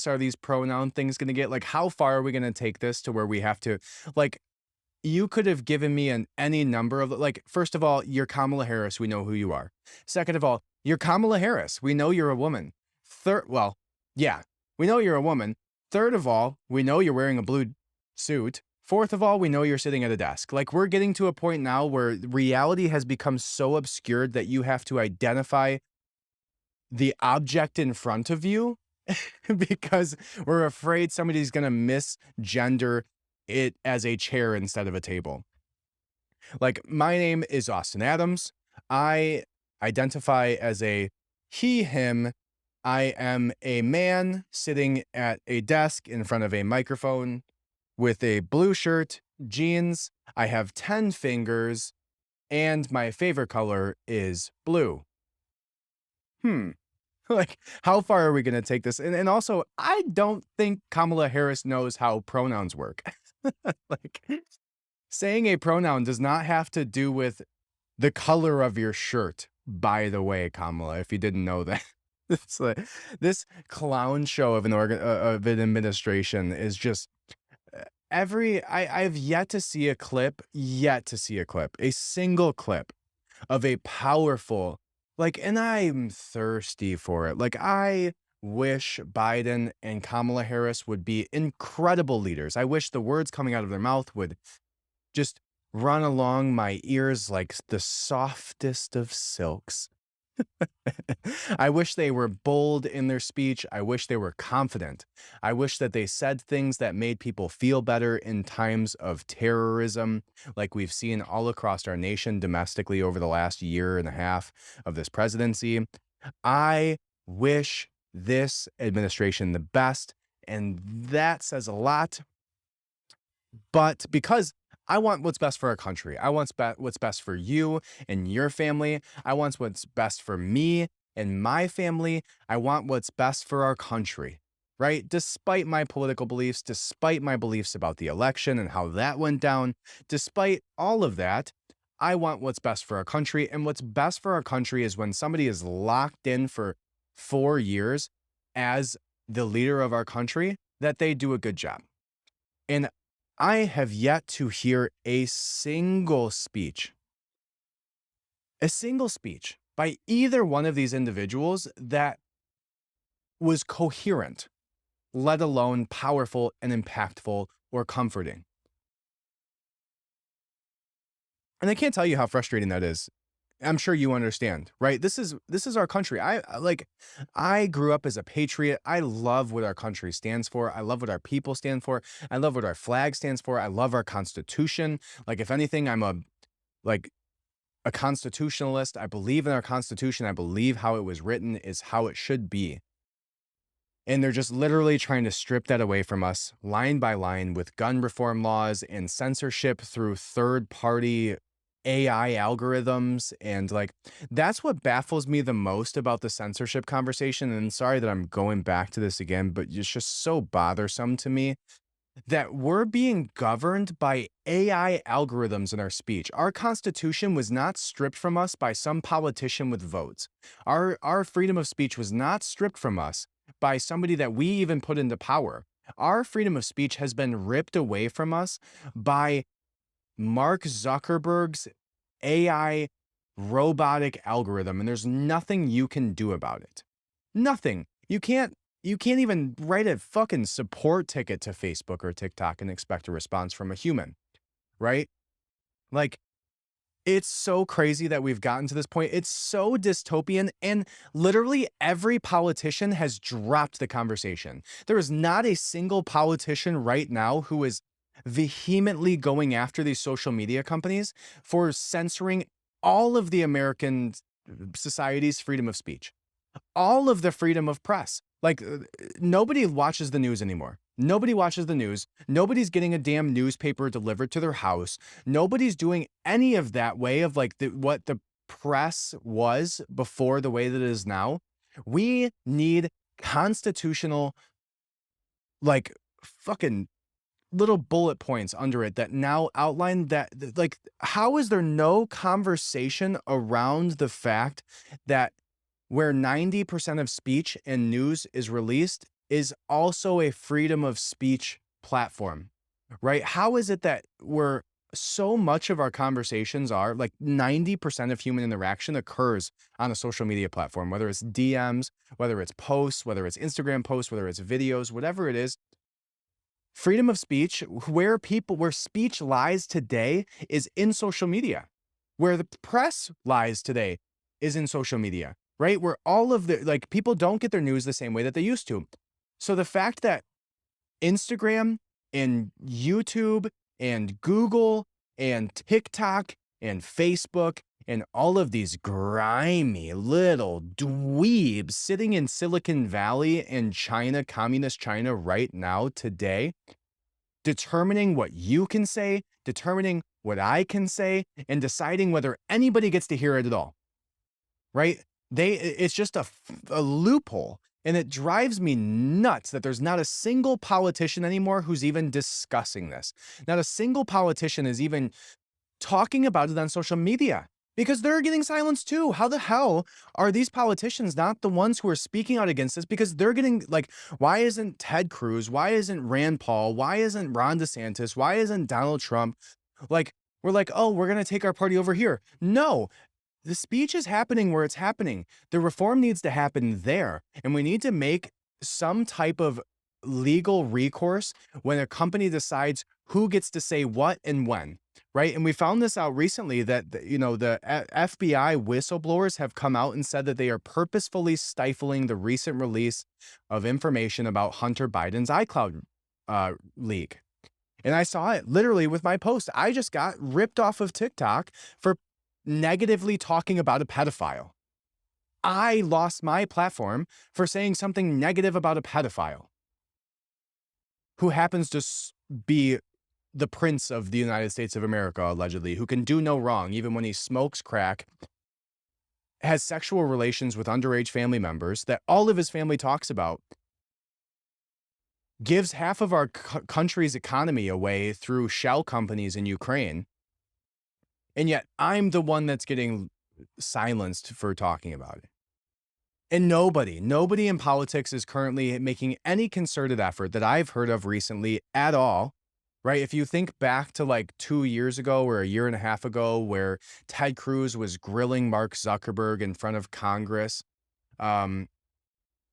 are these pronoun things going to get? Like, how far are we going to take this to where we have to, like, you could have given me any number of, like, first of all, you're Kamala Harris. We know who you are. Second of all, you're Kamala Harris. We know you're a woman. Well, yeah, we know you're a woman. Third of all, we know you're wearing a blue suit. Fourth of all, we know you're sitting at a desk. Like, we're getting to a point now where reality has become so obscured that you have to identify the object in front of you because we're afraid somebody's going to misgender it as a chair instead of a table. Like, my name is Austin Adams. I identify as a he, him. I am a man sitting at a desk in front of a microphone with a blue shirt, jeans. I have 10 fingers, and my favorite color is blue. Like, how far are we going to take this? And also, I don't think Kamala Harris knows how pronouns work. Like, saying a pronoun does not have to do with the color of your shirt, by the way, Kamala, if you didn't know that. It's like, this clown show of of an administration is just I've yet to see a a single clip of a powerful, like, and I'm thirsty for it. Like, I wish Biden and Kamala Harris would be incredible leaders. I wish the words coming out of their mouth would just run along my ears like the softest of silks. I wish they were bold in their speech. I wish they were confident. I wish that they said things that made people feel better in times of terrorism, like we've seen all across our nation domestically over the last year and a half of this presidency. I wish this administration the best, and that says a lot. But because I want what's best for our country, I want what's best for you and your family. I want what's best for me and my family. I want what's best for our country, right? Despite my political beliefs, despite my beliefs about the election and how that went down, despite all of that, I want what's best for our country. And what's best for our country is when somebody is locked in for 4 years as the leader of our country, that they do a good job. And I have yet to hear a single speech by either one of these individuals that was coherent, let alone powerful and impactful or comforting. And I can't tell you how frustrating that is. I'm sure you understand, right? This is our country. I grew up as a patriot. I love what our country stands for. I love what our people stand for. I love what our flag stands for. I love our constitution. Like if anything, I'm like a constitutionalist. I believe in our constitution. I believe how it was written is how it should be. And they're just literally trying to strip that away from us line by line with gun reform laws and censorship through third party AI algorithms. And like, that's what baffles me the most about the censorship conversation. And sorry that I'm going back to this again, but it's just so bothersome to me that we're being governed by AI algorithms in our speech. Our constitution was not stripped from us by some politician with votes. Our freedom of speech was not stripped from us by somebody that we even put into power. Our freedom of speech has been ripped away from us by Mark Zuckerberg's AI robotic algorithm, and there's nothing you can do about it. Nothing. You can't even write a fucking support ticket to Facebook or TikTok and expect a response from a human, right? Like it's so crazy that we've gotten to this point. It's so dystopian, and literally every politician has dropped the conversation. There is not a single politician right now who is vehemently going after these social media companies for censoring all of the American society's freedom of speech, all of the freedom of press. Like nobody watches the news anymore. Nobody watches the news. Nobody's getting a damn newspaper delivered to their house. Nobody's doing any of that way of like what the press was before the way that it is now. We need constitutional, like fucking little bullet points under it that now outline that like how is there no conversation around the fact that where 90% of speech and news is released is also a freedom of speech platform, right? How is it that we're so much of our conversations are like 90% of human interaction occurs on a social media platform, whether it's DMs, whether it's posts, whether it's Instagram posts, whether it's videos, whatever it is. Freedom of speech, where speech lies today is in social media. Where the press lies today is in social media, right? Where all of the like people don't get their news the same way that they used to. So the fact that Instagram and YouTube and Google and TikTok and Facebook and all of these grimy little dweebs sitting in Silicon Valley in China, communist China right now today, determining what you can say, determining what I can say, and deciding whether anybody gets to hear it at all, right? It's just a loophole. And it drives me nuts that there's not a single politician anymore who's even discussing this. Not a single politician is even talking about it on social media because they're getting silenced too. How the hell are these politicians not the ones who are speaking out against this? Because they're getting like, why isn't Ted Cruz? Why isn't Rand Paul? Why isn't Ron DeSantis? Why isn't Donald Trump? Like, we're like, oh, we're going to take our party over here. No, the speech is happening where it's happening. The reform needs to happen there. And we need to make some type of legal recourse when a company decides who gets to say what and when, right? And we found this out recently that, the FBI whistleblowers have come out and said that they are purposefully stifling the recent release of information about Hunter Biden's iCloud leak. And I saw it literally with my post. I just got ripped off of TikTok for negatively talking about a pedophile. I lost my platform for saying something negative about a pedophile who happens to be the prince of the United States of America, allegedly, who can do no wrong, even when he smokes crack, has sexual relations with underage family members that all of his family talks about, gives half of our country's economy away through shell companies in Ukraine. And yet I'm the one that's getting silenced for talking about it. And nobody in politics is currently making any concerted effort that I've heard of recently at all, right? If you think back to like 2 years ago or a year and a half ago, where Ted Cruz was grilling Mark Zuckerberg in front of Congress,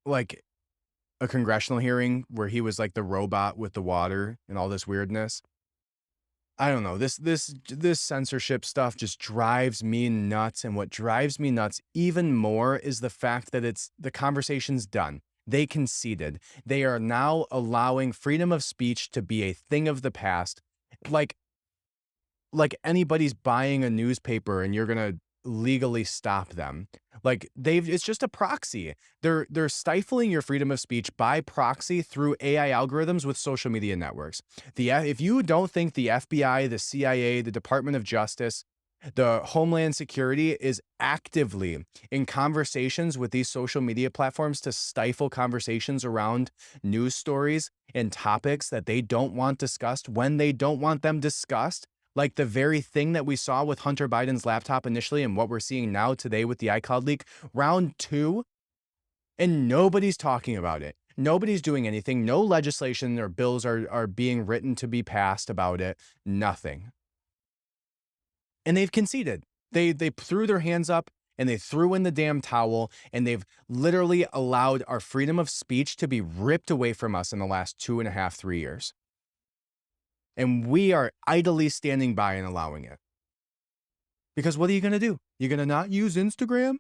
like a congressional hearing where he was like the robot with the water and all this weirdness. I don't know. This censorship stuff just drives me nuts. And what drives me nuts even more is the fact that it's the conversation's done. They conceded. They are now allowing freedom of speech to be a thing of the past. Like anybody's buying a newspaper and you're gonna legally stop them. Like it's just a proxy. They're stifling your freedom of speech by proxy through AI algorithms with social media networks. If you don't think the FBI, the CIA, the Department of Justice, the Homeland Security is actively in conversations with these social media platforms to stifle conversations around news stories and topics that they don't want discussed when they don't want them discussed, like the very thing that we saw with Hunter Biden's laptop initially and what we're seeing now today with the iCloud leak, round two, and nobody's talking about it. Nobody's doing anything. No legislation or bills are being written to be passed about it. Nothing. And they've conceded. They threw their hands up and they threw in the damn towel, and they've literally allowed our freedom of speech to be ripped away from us in the last 2.5, 3 years. And we are idly standing by and allowing it. Because what are you going to do? You're going to not use Instagram?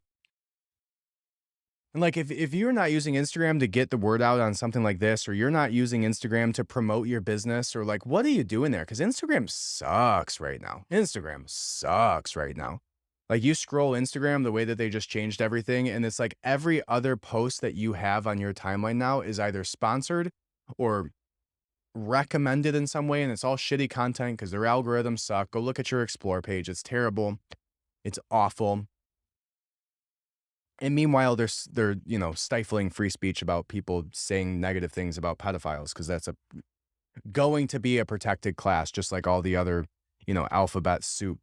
And like, if you're not using Instagram to get the word out on something like this, or you're not using Instagram to promote your business, or like, what are you doing there? Because Instagram sucks right now. Instagram sucks right now. Like, you scroll Instagram the way that they just changed everything, and it's like every other post that you have on your timeline now is either sponsored or recommended in some way, and it's all shitty content because their algorithms suck. Go look at your explore page. It's terrible. It's awful. And meanwhile, they're stifling free speech about people saying negative things about pedophiles because that's going to be a protected class, just like all the other, alphabet soup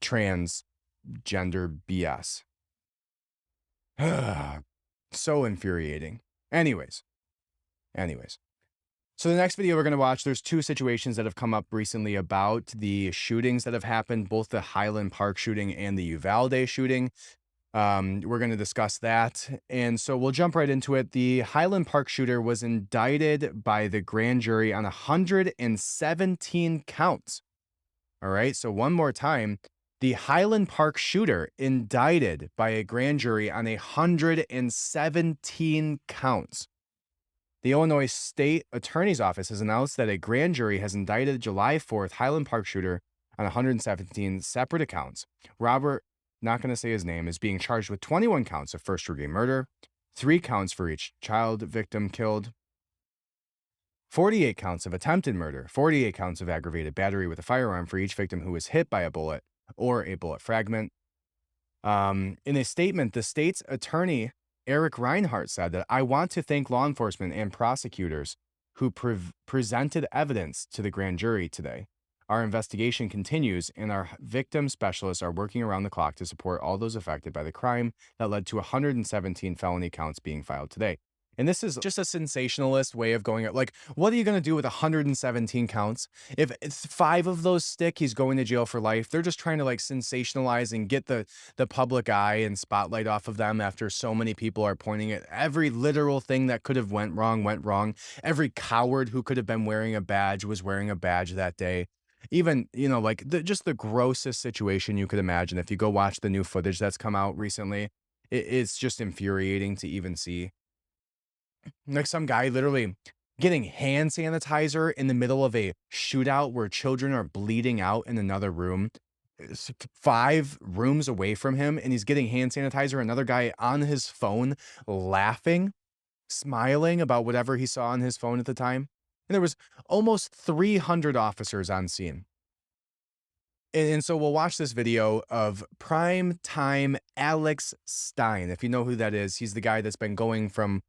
transgender BS. So infuriating. Anyways. So the next video we're going to watch, there's two situations that have come up recently about the shootings that have happened, both the Highland Park shooting and the Uvalde shooting. We're going to discuss that. And so we'll jump right into it. The Highland Park shooter was indicted by the grand jury on 117 counts. All right. So one more time, the Highland Park shooter indicted by a grand jury on 117 counts. The Illinois State Attorney's Office has announced that a grand jury has indicted July 4th Highland Park shooter on 117 separate accounts. Robert, not going to say his name, is being charged with 21 counts of first-degree murder, 3 counts for each child victim killed, 48 counts of attempted murder, 48 counts of aggravated battery with a firearm for each victim who was hit by a bullet or a bullet fragment. In a statement, the state's attorney, Eric Reinhart, said that I want to thank law enforcement and prosecutors who presented evidence to the grand jury today. Our investigation continues, and our victim specialists are working around the clock to support all those affected by the crime that led to 117 felony counts being filed today. And this is just a sensationalist way of going at, like, what are you going to do with 117 counts? If it's 5 of those stick, he's going to jail for life. They're just trying to like sensationalize and get the public eye and spotlight off of them after so many people are pointing at every literal thing that could have went wrong. Every coward who could have been wearing a badge was wearing a badge that day. Even, like just the grossest situation you could imagine. If you go watch the new footage that's come out recently, it's just infuriating to even see. Like some guy literally getting hand sanitizer in the middle of a shootout where children are bleeding out in another room, 5 rooms away from him, and he's getting hand sanitizer. Another guy on his phone laughing, smiling about whatever he saw on his phone at the time. And there was almost 300 officers on scene. And so we'll watch this video of prime time Alex Stein. If you know who that is, he's the guy that's been going from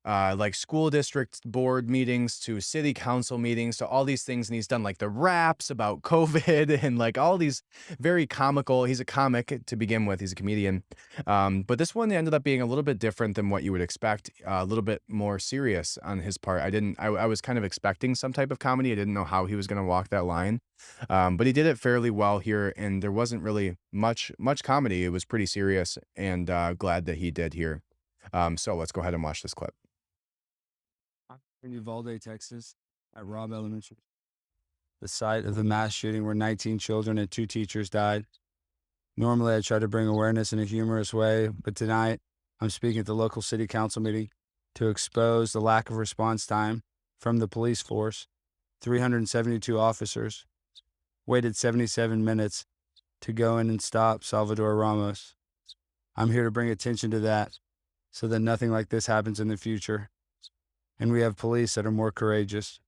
like school district board meetings to city council meetings to all these things. And he's done like the raps about COVID and like all these very comical. He's a comic to begin with. He's a comedian. But this one ended up being a little bit different than what you would expect, a little bit more serious on his part. I was kind of expecting some type of comedy. I didn't know how he was going to walk that line. But he did it fairly well here, and there wasn't really much comedy. It was pretty serious, and glad that he did here. So let's go ahead and watch this clip. In Uvalde, Texas, at Robb Elementary. the site of the mass shooting where 19 children and 2 teachers died. Normally, I try to bring awareness in a humorous way, but tonight I'm speaking at the local city council meeting to expose the lack of response time from the police force. 372 officers waited 77 minutes to go in and stop Salvador Ramos. I'm here to bring attention to that so that nothing like this happens in the future, and we have police that are more courageous.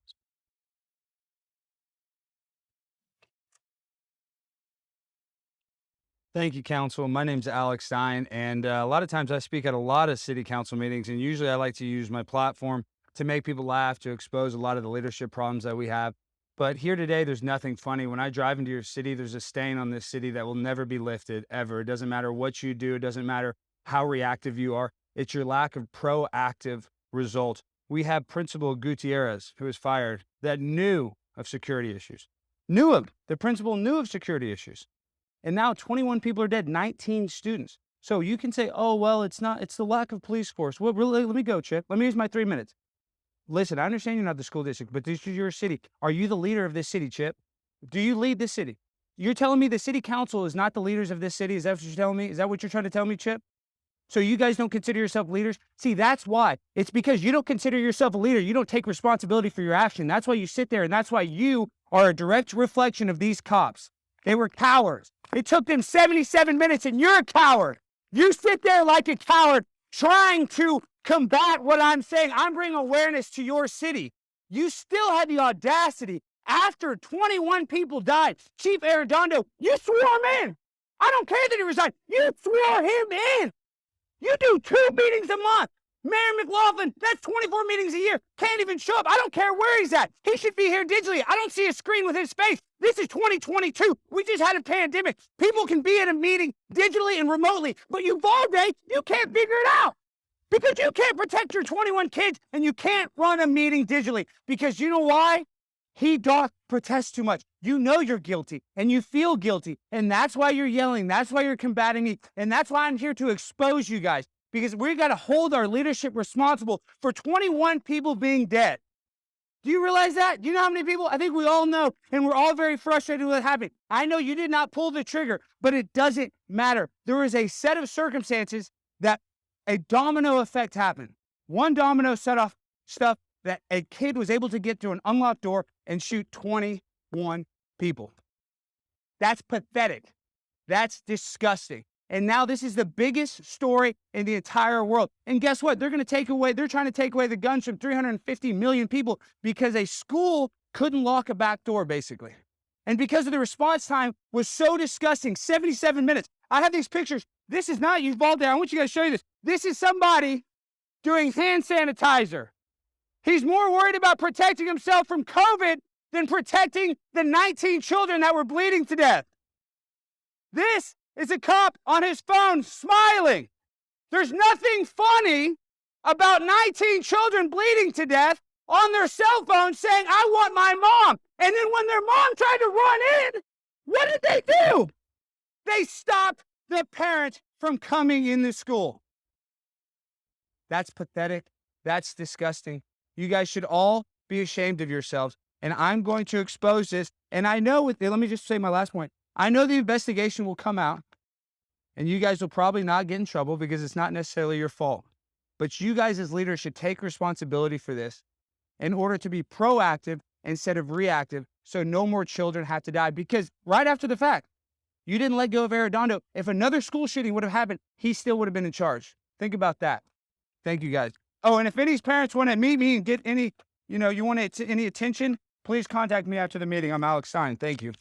Thank you, Council. My name's Alex Stein, and a lot of times I speak at a lot of city council meetings, and usually I like to use my platform to make people laugh, to expose a lot of the leadership problems that we have. But here today, there's nothing funny. When I drive into your city, there's a stain on this city that will never be lifted, ever. It doesn't matter what you do. It doesn't matter how reactive you are. It's your lack of proactive result. We have Principal Gutierrez, who was fired, that knew of security issues. Knew of, the principal knew of security issues. And now 21 people are dead, 19 students. So you can say, oh, well, it's the lack of police force. Well, really, let me go, Chip. Let me use my 3 minutes. Listen, I understand you're not the school district, but this is your city. Are you the leader of this city, Chip? Do you lead this city? You're telling me the city council is not the leaders of this city? Is that what you're telling me? Is that what you're trying to tell me, Chip? So you guys don't consider yourself leaders? See, that's why. It's because you don't consider yourself a leader. You don't take responsibility for your action. That's why you sit there, and that's why you are a direct reflection of these cops. They were cowards. It took them 77 minutes, and you're a coward. You sit there like a coward trying to combat what I'm saying. I'm bringing awareness to your city. You still had the audacity after 21 people died. Chief Arredondo, you swore him in. I don't care that he resigned. You swore him in. You do 2 meetings a month. Mayor McLaughlin, that's 24 meetings a year. Can't even show up. I don't care where he's at. He should be here digitally. I don't see a screen with his face. This is 2022. We just had a pandemic. People can be at a meeting digitally and remotely, but Uvalde, you can't figure it out because you can't protect your 21 kids and you can't run a meeting digitally because you know why? He doth protest too much. You know you're guilty and you feel guilty, and that's why you're yelling. That's why you're combating me, and that's why I'm here to expose you guys. Because we got to hold our leadership responsible for 21 people being dead. Do you realize that? Do you know how many people? I think we all know, and we're all very frustrated with what happened. I know you did not pull the trigger, but it doesn't matter. There is a set of circumstances that a domino effect happened. One domino set off stuff that a kid was able to get through an unlocked door and shoot 21 people. That's pathetic. That's disgusting. And now this is the biggest story in the entire world. And guess what? They're trying to take away the guns from 350 million people because a school couldn't lock a back door, basically. And because of the response time was so disgusting, 77 minutes. I have these pictures. This is not Uvalde. I want you guys to show you this. This is somebody doing hand sanitizer. He's more worried about protecting himself from COVID than protecting the 19 children that were bleeding to death. This is a cop on his phone smiling. There's nothing funny about 19 children bleeding to death on their cell phone saying, I want my mom. And then when their mom tried to run in, what did they do? They stopped the parent from coming in the school. That's pathetic. That's disgusting. You guys should all be ashamed of yourselves. And I'm going to expose this. And I know let me just say my last point. I know the investigation will come out and you guys will probably not get in trouble because it's not necessarily your fault. But you guys as leaders should take responsibility for this in order to be proactive instead of reactive so no more children have to die. Because right after the fact, you didn't let go of Arredondo. If another school shooting would have happened, he still would have been in charge. Think about that. Thank you guys. Oh, and if any parents want to meet me and get any, you want any attention, please contact me after the meeting. I'm Alex Stein. Thank you.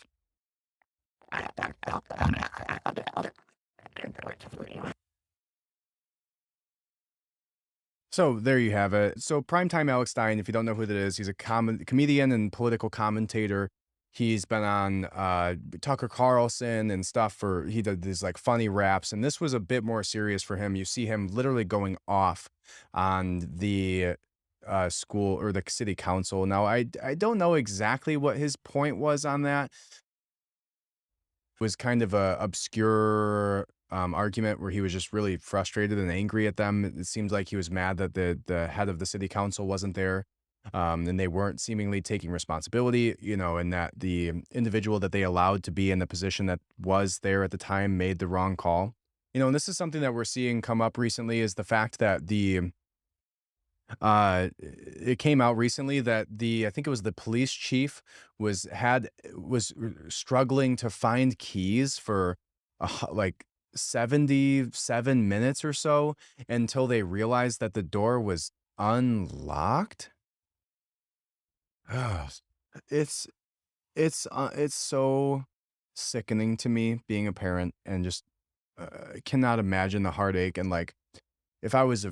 So there you have it. So Primetime Alex Stein, if you don't know who that is, he's a comedian and political commentator. He's been on Tucker Carlson and stuff he did these like funny raps. And this was a bit more serious for him. You see him literally going off on the school or the city council. Now, I don't know exactly what his point was on that. It was kind of a obscure argument where he was just really frustrated and angry at them. It seems like he was mad that the head of the city council wasn't there. And they weren't seemingly taking responsibility, and that the individual that they allowed to be in the position that was there at the time made the wrong call. And this is something that we're seeing come up recently is the fact that it came out recently that I think it was the police chief was struggling to find keys for like 77 minutes or so until they realized that the door was unlocked. Ugh. It's it's so sickening to me being a parent and just cannot imagine the heartache and like if I was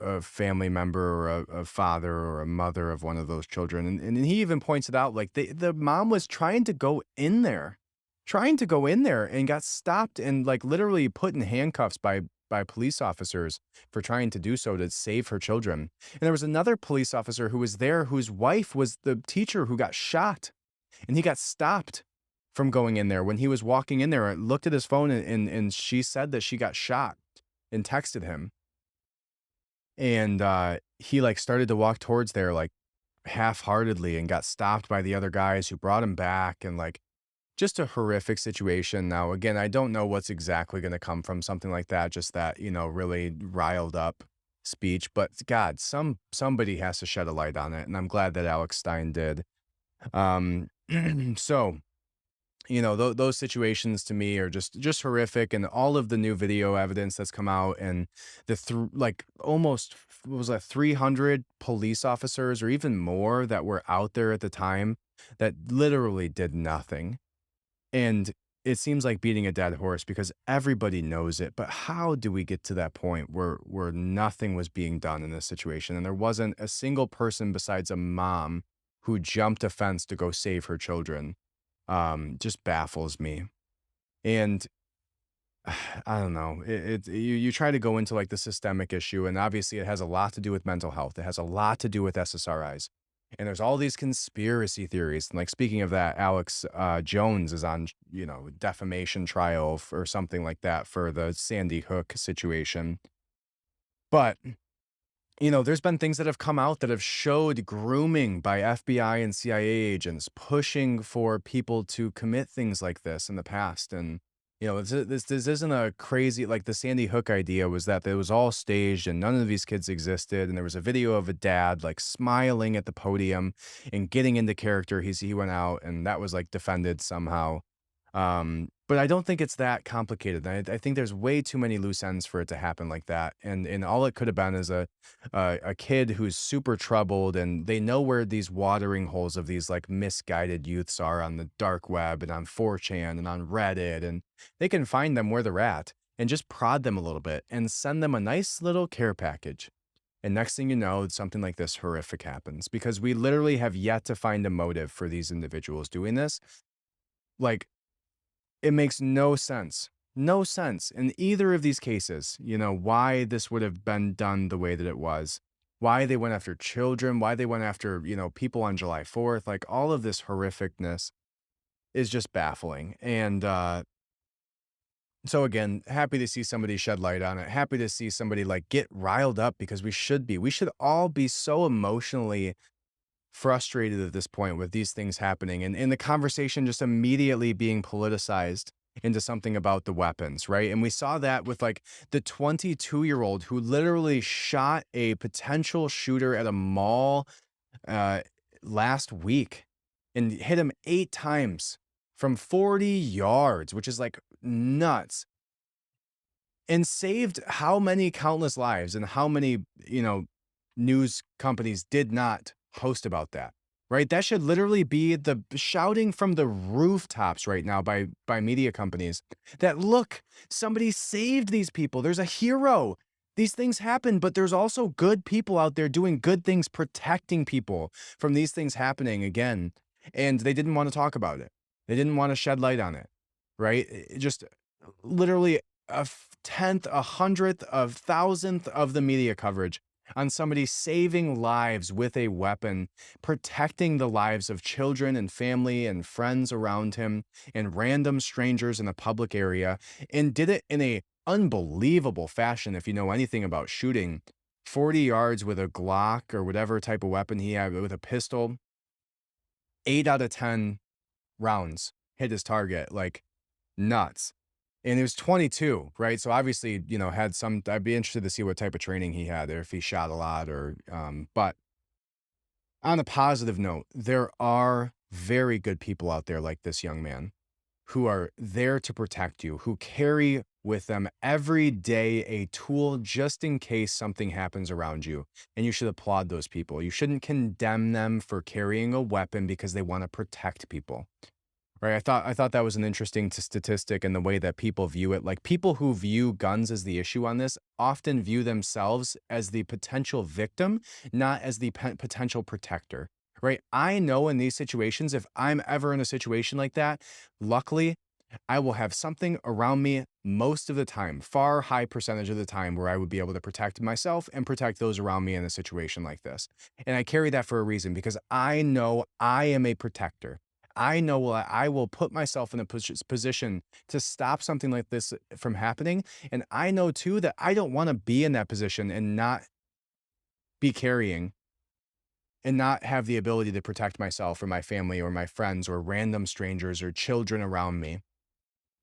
a family member or a father or a mother of one of those children, and he even points it out, like the mom was trying to go in there and got stopped and like literally put in handcuffs by police officers for trying to do so to save her children. And there was another police officer who was there whose wife was the teacher who got shot, and he got stopped from going in there when he was walking in there. And looked at his phone and she said that she got shot and texted him. And, he, like, started to walk towards there, like, half-heartedly and got stopped by the other guys who brought him back and, like, just a horrific situation. Now, again, I don't know what's exactly gonna come from something like that, just that, really riled up speech, but God, somebody has to shed a light on it, and I'm glad that Alex Stein did. Um, so those situations to me are just horrific, and all of the new video evidence that's come out, and like almost what was that 300 police officers or even more that were out there at the time that literally did nothing. And it seems like beating a dead horse because everybody knows it, but how do we get to that point where nothing was being done in this situation and there wasn't a single person besides a mom who jumped a fence to go save her children? Just baffles me. And I don't know. You try to go into like the systemic issue, and obviously it has a lot to do with mental health. It has a lot to do with SSRIs. And there's all these conspiracy theories. And like speaking of that, Alex Jones is on, defamation trial or something like that for the Sandy Hook situation. But there's been things that have come out that have showed grooming by FBI and CIA agents pushing for people to commit things like this in the past. And, this isn't a crazy, like the Sandy Hook idea was that it was all staged and none of these kids existed. And there was a video of a dad like smiling at the podium and getting into character. He went out and that was like defended somehow. But I don't think it's that complicated. I think there's way too many loose ends for it to happen like that. And all it could have been is a kid who's super troubled, and they know where these watering holes of these like misguided youths are on the dark web and on 4chan and on Reddit, and they can find them where they're at and just prod them a little bit and send them a nice little care package. And next thing you know, something like this horrific happens because we literally have yet to find a motive for these individuals doing this. Like, it makes no sense in either of these cases, why this would have been done the way that it was, why they went after children, why they went after, people on July 4th, like all of this horrificness is just baffling. And so again, happy to see somebody shed light on it, happy to see somebody like get riled up because we should all be so emotionally frustrated at this point with these things happening and the conversation just immediately being politicized into something about the weapons, right? And we saw that with like the 22-year-old who literally shot a potential shooter at a mall uh, last week and hit him 8 times from 40 yards, which is like nuts, and saved how many countless lives, and how many, news companies did not post about that, right? That should literally be the shouting from the rooftops right now by media companies that look, somebody saved these people. There's a hero. These things happen, but there's also good people out there doing good things, protecting people from these things happening again. And they didn't want to talk about it. They didn't want to shed light on it, right? It just literally tenth, 100th, of 1,000th of the media coverage on somebody saving lives with a weapon, protecting the lives of children and family and friends around him and random strangers in a public area, and did it in a unbelievable fashion. If you know anything about shooting, 40 yards with a Glock or whatever type of weapon he had with a pistol. 8 out of 10 rounds hit his target like nuts. And it was 22, right? So obviously, had some. I'd be interested to see what type of training he had, or if he shot a lot, or. But on a positive note, there are very good people out there like this young man who are there to protect you, who carry with them every day a tool just in case something happens around you. And you should applaud those people. You shouldn't condemn them for carrying a weapon because they want to protect people. Right. I thought that was an interesting statistic in the way that people view it. Like, people who view guns as the issue on this often view themselves as the potential victim, not as the potential protector. Right. I know in these situations, if I'm ever in a situation like that, luckily, I will have something around me most of the time, far high percentage of the time, where I would be able to protect myself and protect those around me in a situation like this. And I carry that for a reason, because I know I am a protector. I know I will put myself in a position to stop something like this from happening. And I know too that I don't want to be in that position and not be carrying and not have the ability to protect myself or my family or my friends or random strangers or children around me.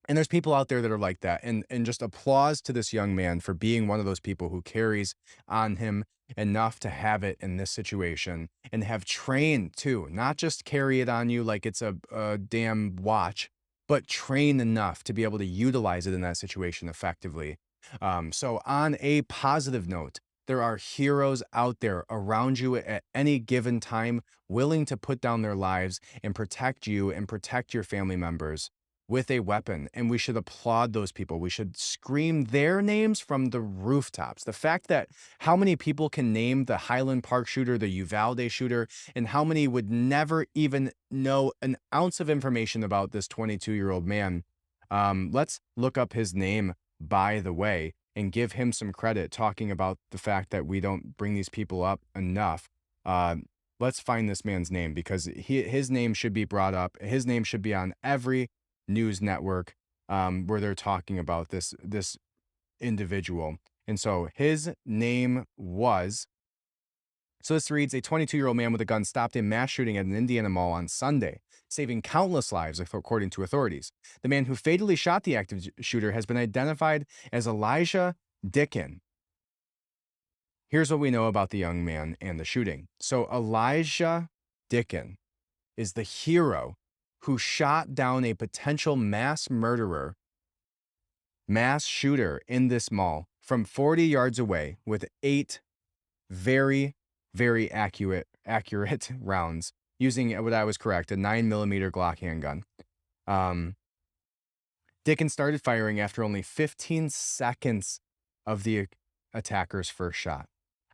And there's people out there that are like that. And just applause to this young man for being one of those people who carries on him enough to have it in this situation, and have trained too, not just carry it on you like it's a damn watch, but train enough to be able to utilize it in that situation effectively. So on a positive note, there are heroes out there around you at any given time, willing to put down their lives and protect you and protect your family members with a weapon. And we should applaud those people. We should scream their names from the rooftops. The fact that how many people can name the Highland Park shooter, the Uvalde shooter, and how many would never even know an ounce of information about this 22-year-old man. Let's look up his name, by the way, and give him some credit, talking about the fact that we don't bring these people up enough. Let's find this man's name, because his name should be brought up. His name should be on every news network where they're talking about this individual. And so his name was. So this reads: a 22-year-old man with a gun stopped a mass shooting at an Indiana mall on Sunday, saving countless lives, according to authorities. The man who fatally shot the active shooter has been identified as Elijah Dickin. Here's what we know about the young man and the shooting. So Elijah Dickin is the hero who shot down a potential mass murderer, mass shooter in this mall from 40 yards away with 8 very, very accurate rounds, using what I was correct, a 9mm Glock handgun. Dickens started firing after only 15 seconds of the attacker's first shot.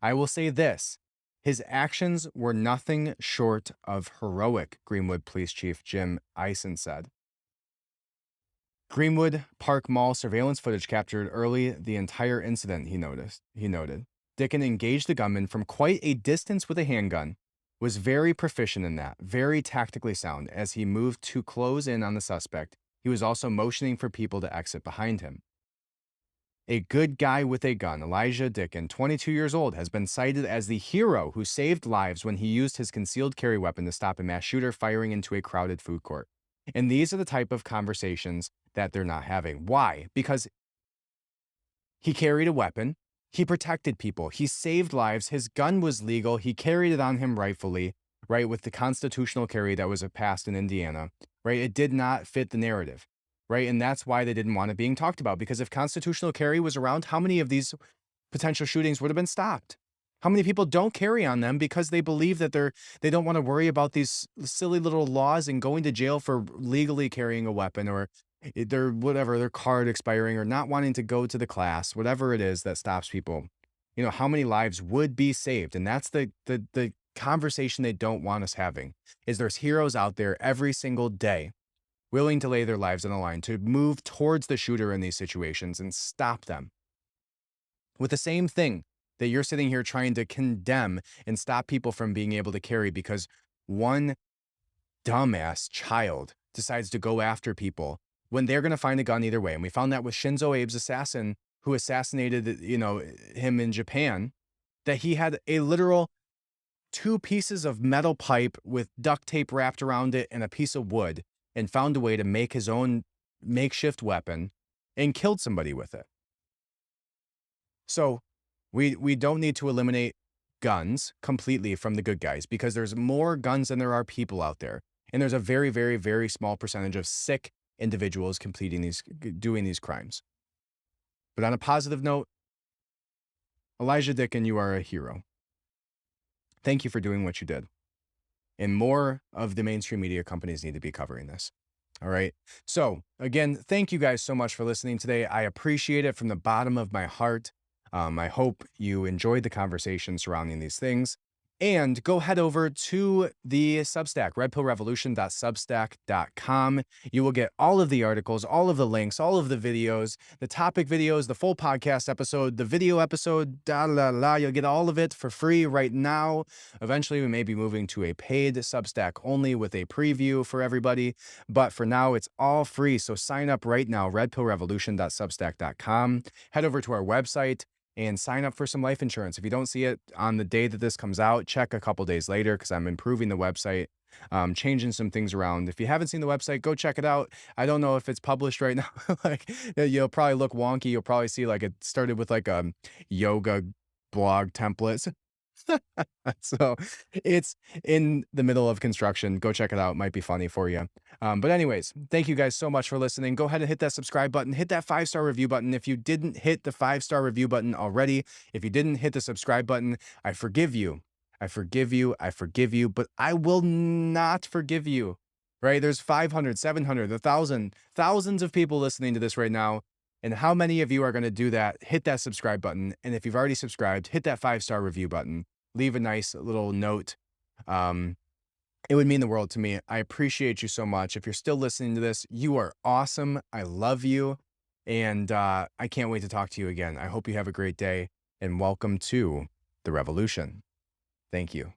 I will say this: his actions were nothing short of heroic, Greenwood Police Chief Jim Eisen said. Greenwood Park Mall surveillance footage captured early the entire incident, he noted. Dickens engaged the gunman from quite a distance with a handgun, was very proficient in that, very tactically sound. As he moved to close in on the suspect, he was also motioning for people to exit behind him. A good guy with a gun, Elijah Dickin, 22 years old, has been cited as the hero who saved lives when he used his concealed carry weapon to stop a mass shooter firing into a crowded food court. And these are the type of conversations that they're not having. Why? Because he carried a weapon, he protected people, he saved lives, his gun was legal, he carried it on him rightfully, right, with the constitutional carry that was passed in Indiana, right? It did not fit the narrative. Right. And that's why they didn't want it being talked about, because if constitutional carry was around, how many of these potential shootings would have been stopped? How many people don't carry on them because they believe that they don't want to worry about these silly little laws and going to jail for legally carrying a weapon, or their card expiring, or not wanting to go to the class, whatever it is that stops people. How many lives would be saved? And that's the conversation they don't want us having, is there's heroes out there every single day willing to lay their lives on the line to move towards the shooter in these situations and stop them. With the same thing that you're sitting here trying to condemn and stop people from being able to carry because one dumbass child decides to go after people when they're going to find a gun either way. And we found that with Shinzo Abe's assassin, who assassinated, him in Japan, that he had a literal 2 pieces of metal pipe with duct tape wrapped around it and a piece of wood, and found a way to make his own makeshift weapon and killed somebody with it. So we don't need to eliminate guns completely from the good guys, because there's more guns than there are people out there. And there's a very, very, very small percentage of sick individuals doing these crimes. But on a positive note, Elijah Dickin, you are a hero. Thank you for doing what you did. And more of the mainstream media companies need to be covering this. All right. So again, thank you guys so much for listening today. I appreciate it from the bottom of my heart. I hope you enjoyed the conversation surrounding these things. And go head over to the Substack, redpillrevolution.substack.com. You will get all of the articles, all of the links, all of the videos, the topic videos, the full podcast episode, the video episode, You'll get all of it for free right now. Eventually, we may be moving to a paid Substack only with a preview for everybody. But for now, it's all free. So sign up right now, redpillrevolution.substack.com. Head over to our website and sign up for some life insurance. If you don't see it on the day that this comes out, check a couple days later, because I'm improving the website, changing some things around. If you haven't seen the website, go check it out. I don't know if it's published right now. Like, you'll probably look wonky. You'll probably see like it started with like a yoga blog template. So it's in the middle of construction. Go check it out. It might be funny for you. But anyways, thank you guys so much for listening. Go ahead and hit that subscribe button. Hit that 5-star review button. If you didn't hit the 5-star review button already, if you didn't hit the subscribe button, I forgive you. I forgive you. I forgive you. But I will not forgive you. Right? There's 500, 700, 1,000, thousands of people listening to this right now. And how many of you are going to do that? Hit that subscribe button. And if you've already subscribed, hit that 5-star review button. Leave a nice little note. It would mean the world to me. I appreciate you so much. If you're still listening to this, you are awesome. I love you. And I can't wait to talk to you again. I hope you have a great day, and welcome to the revolution. Thank you.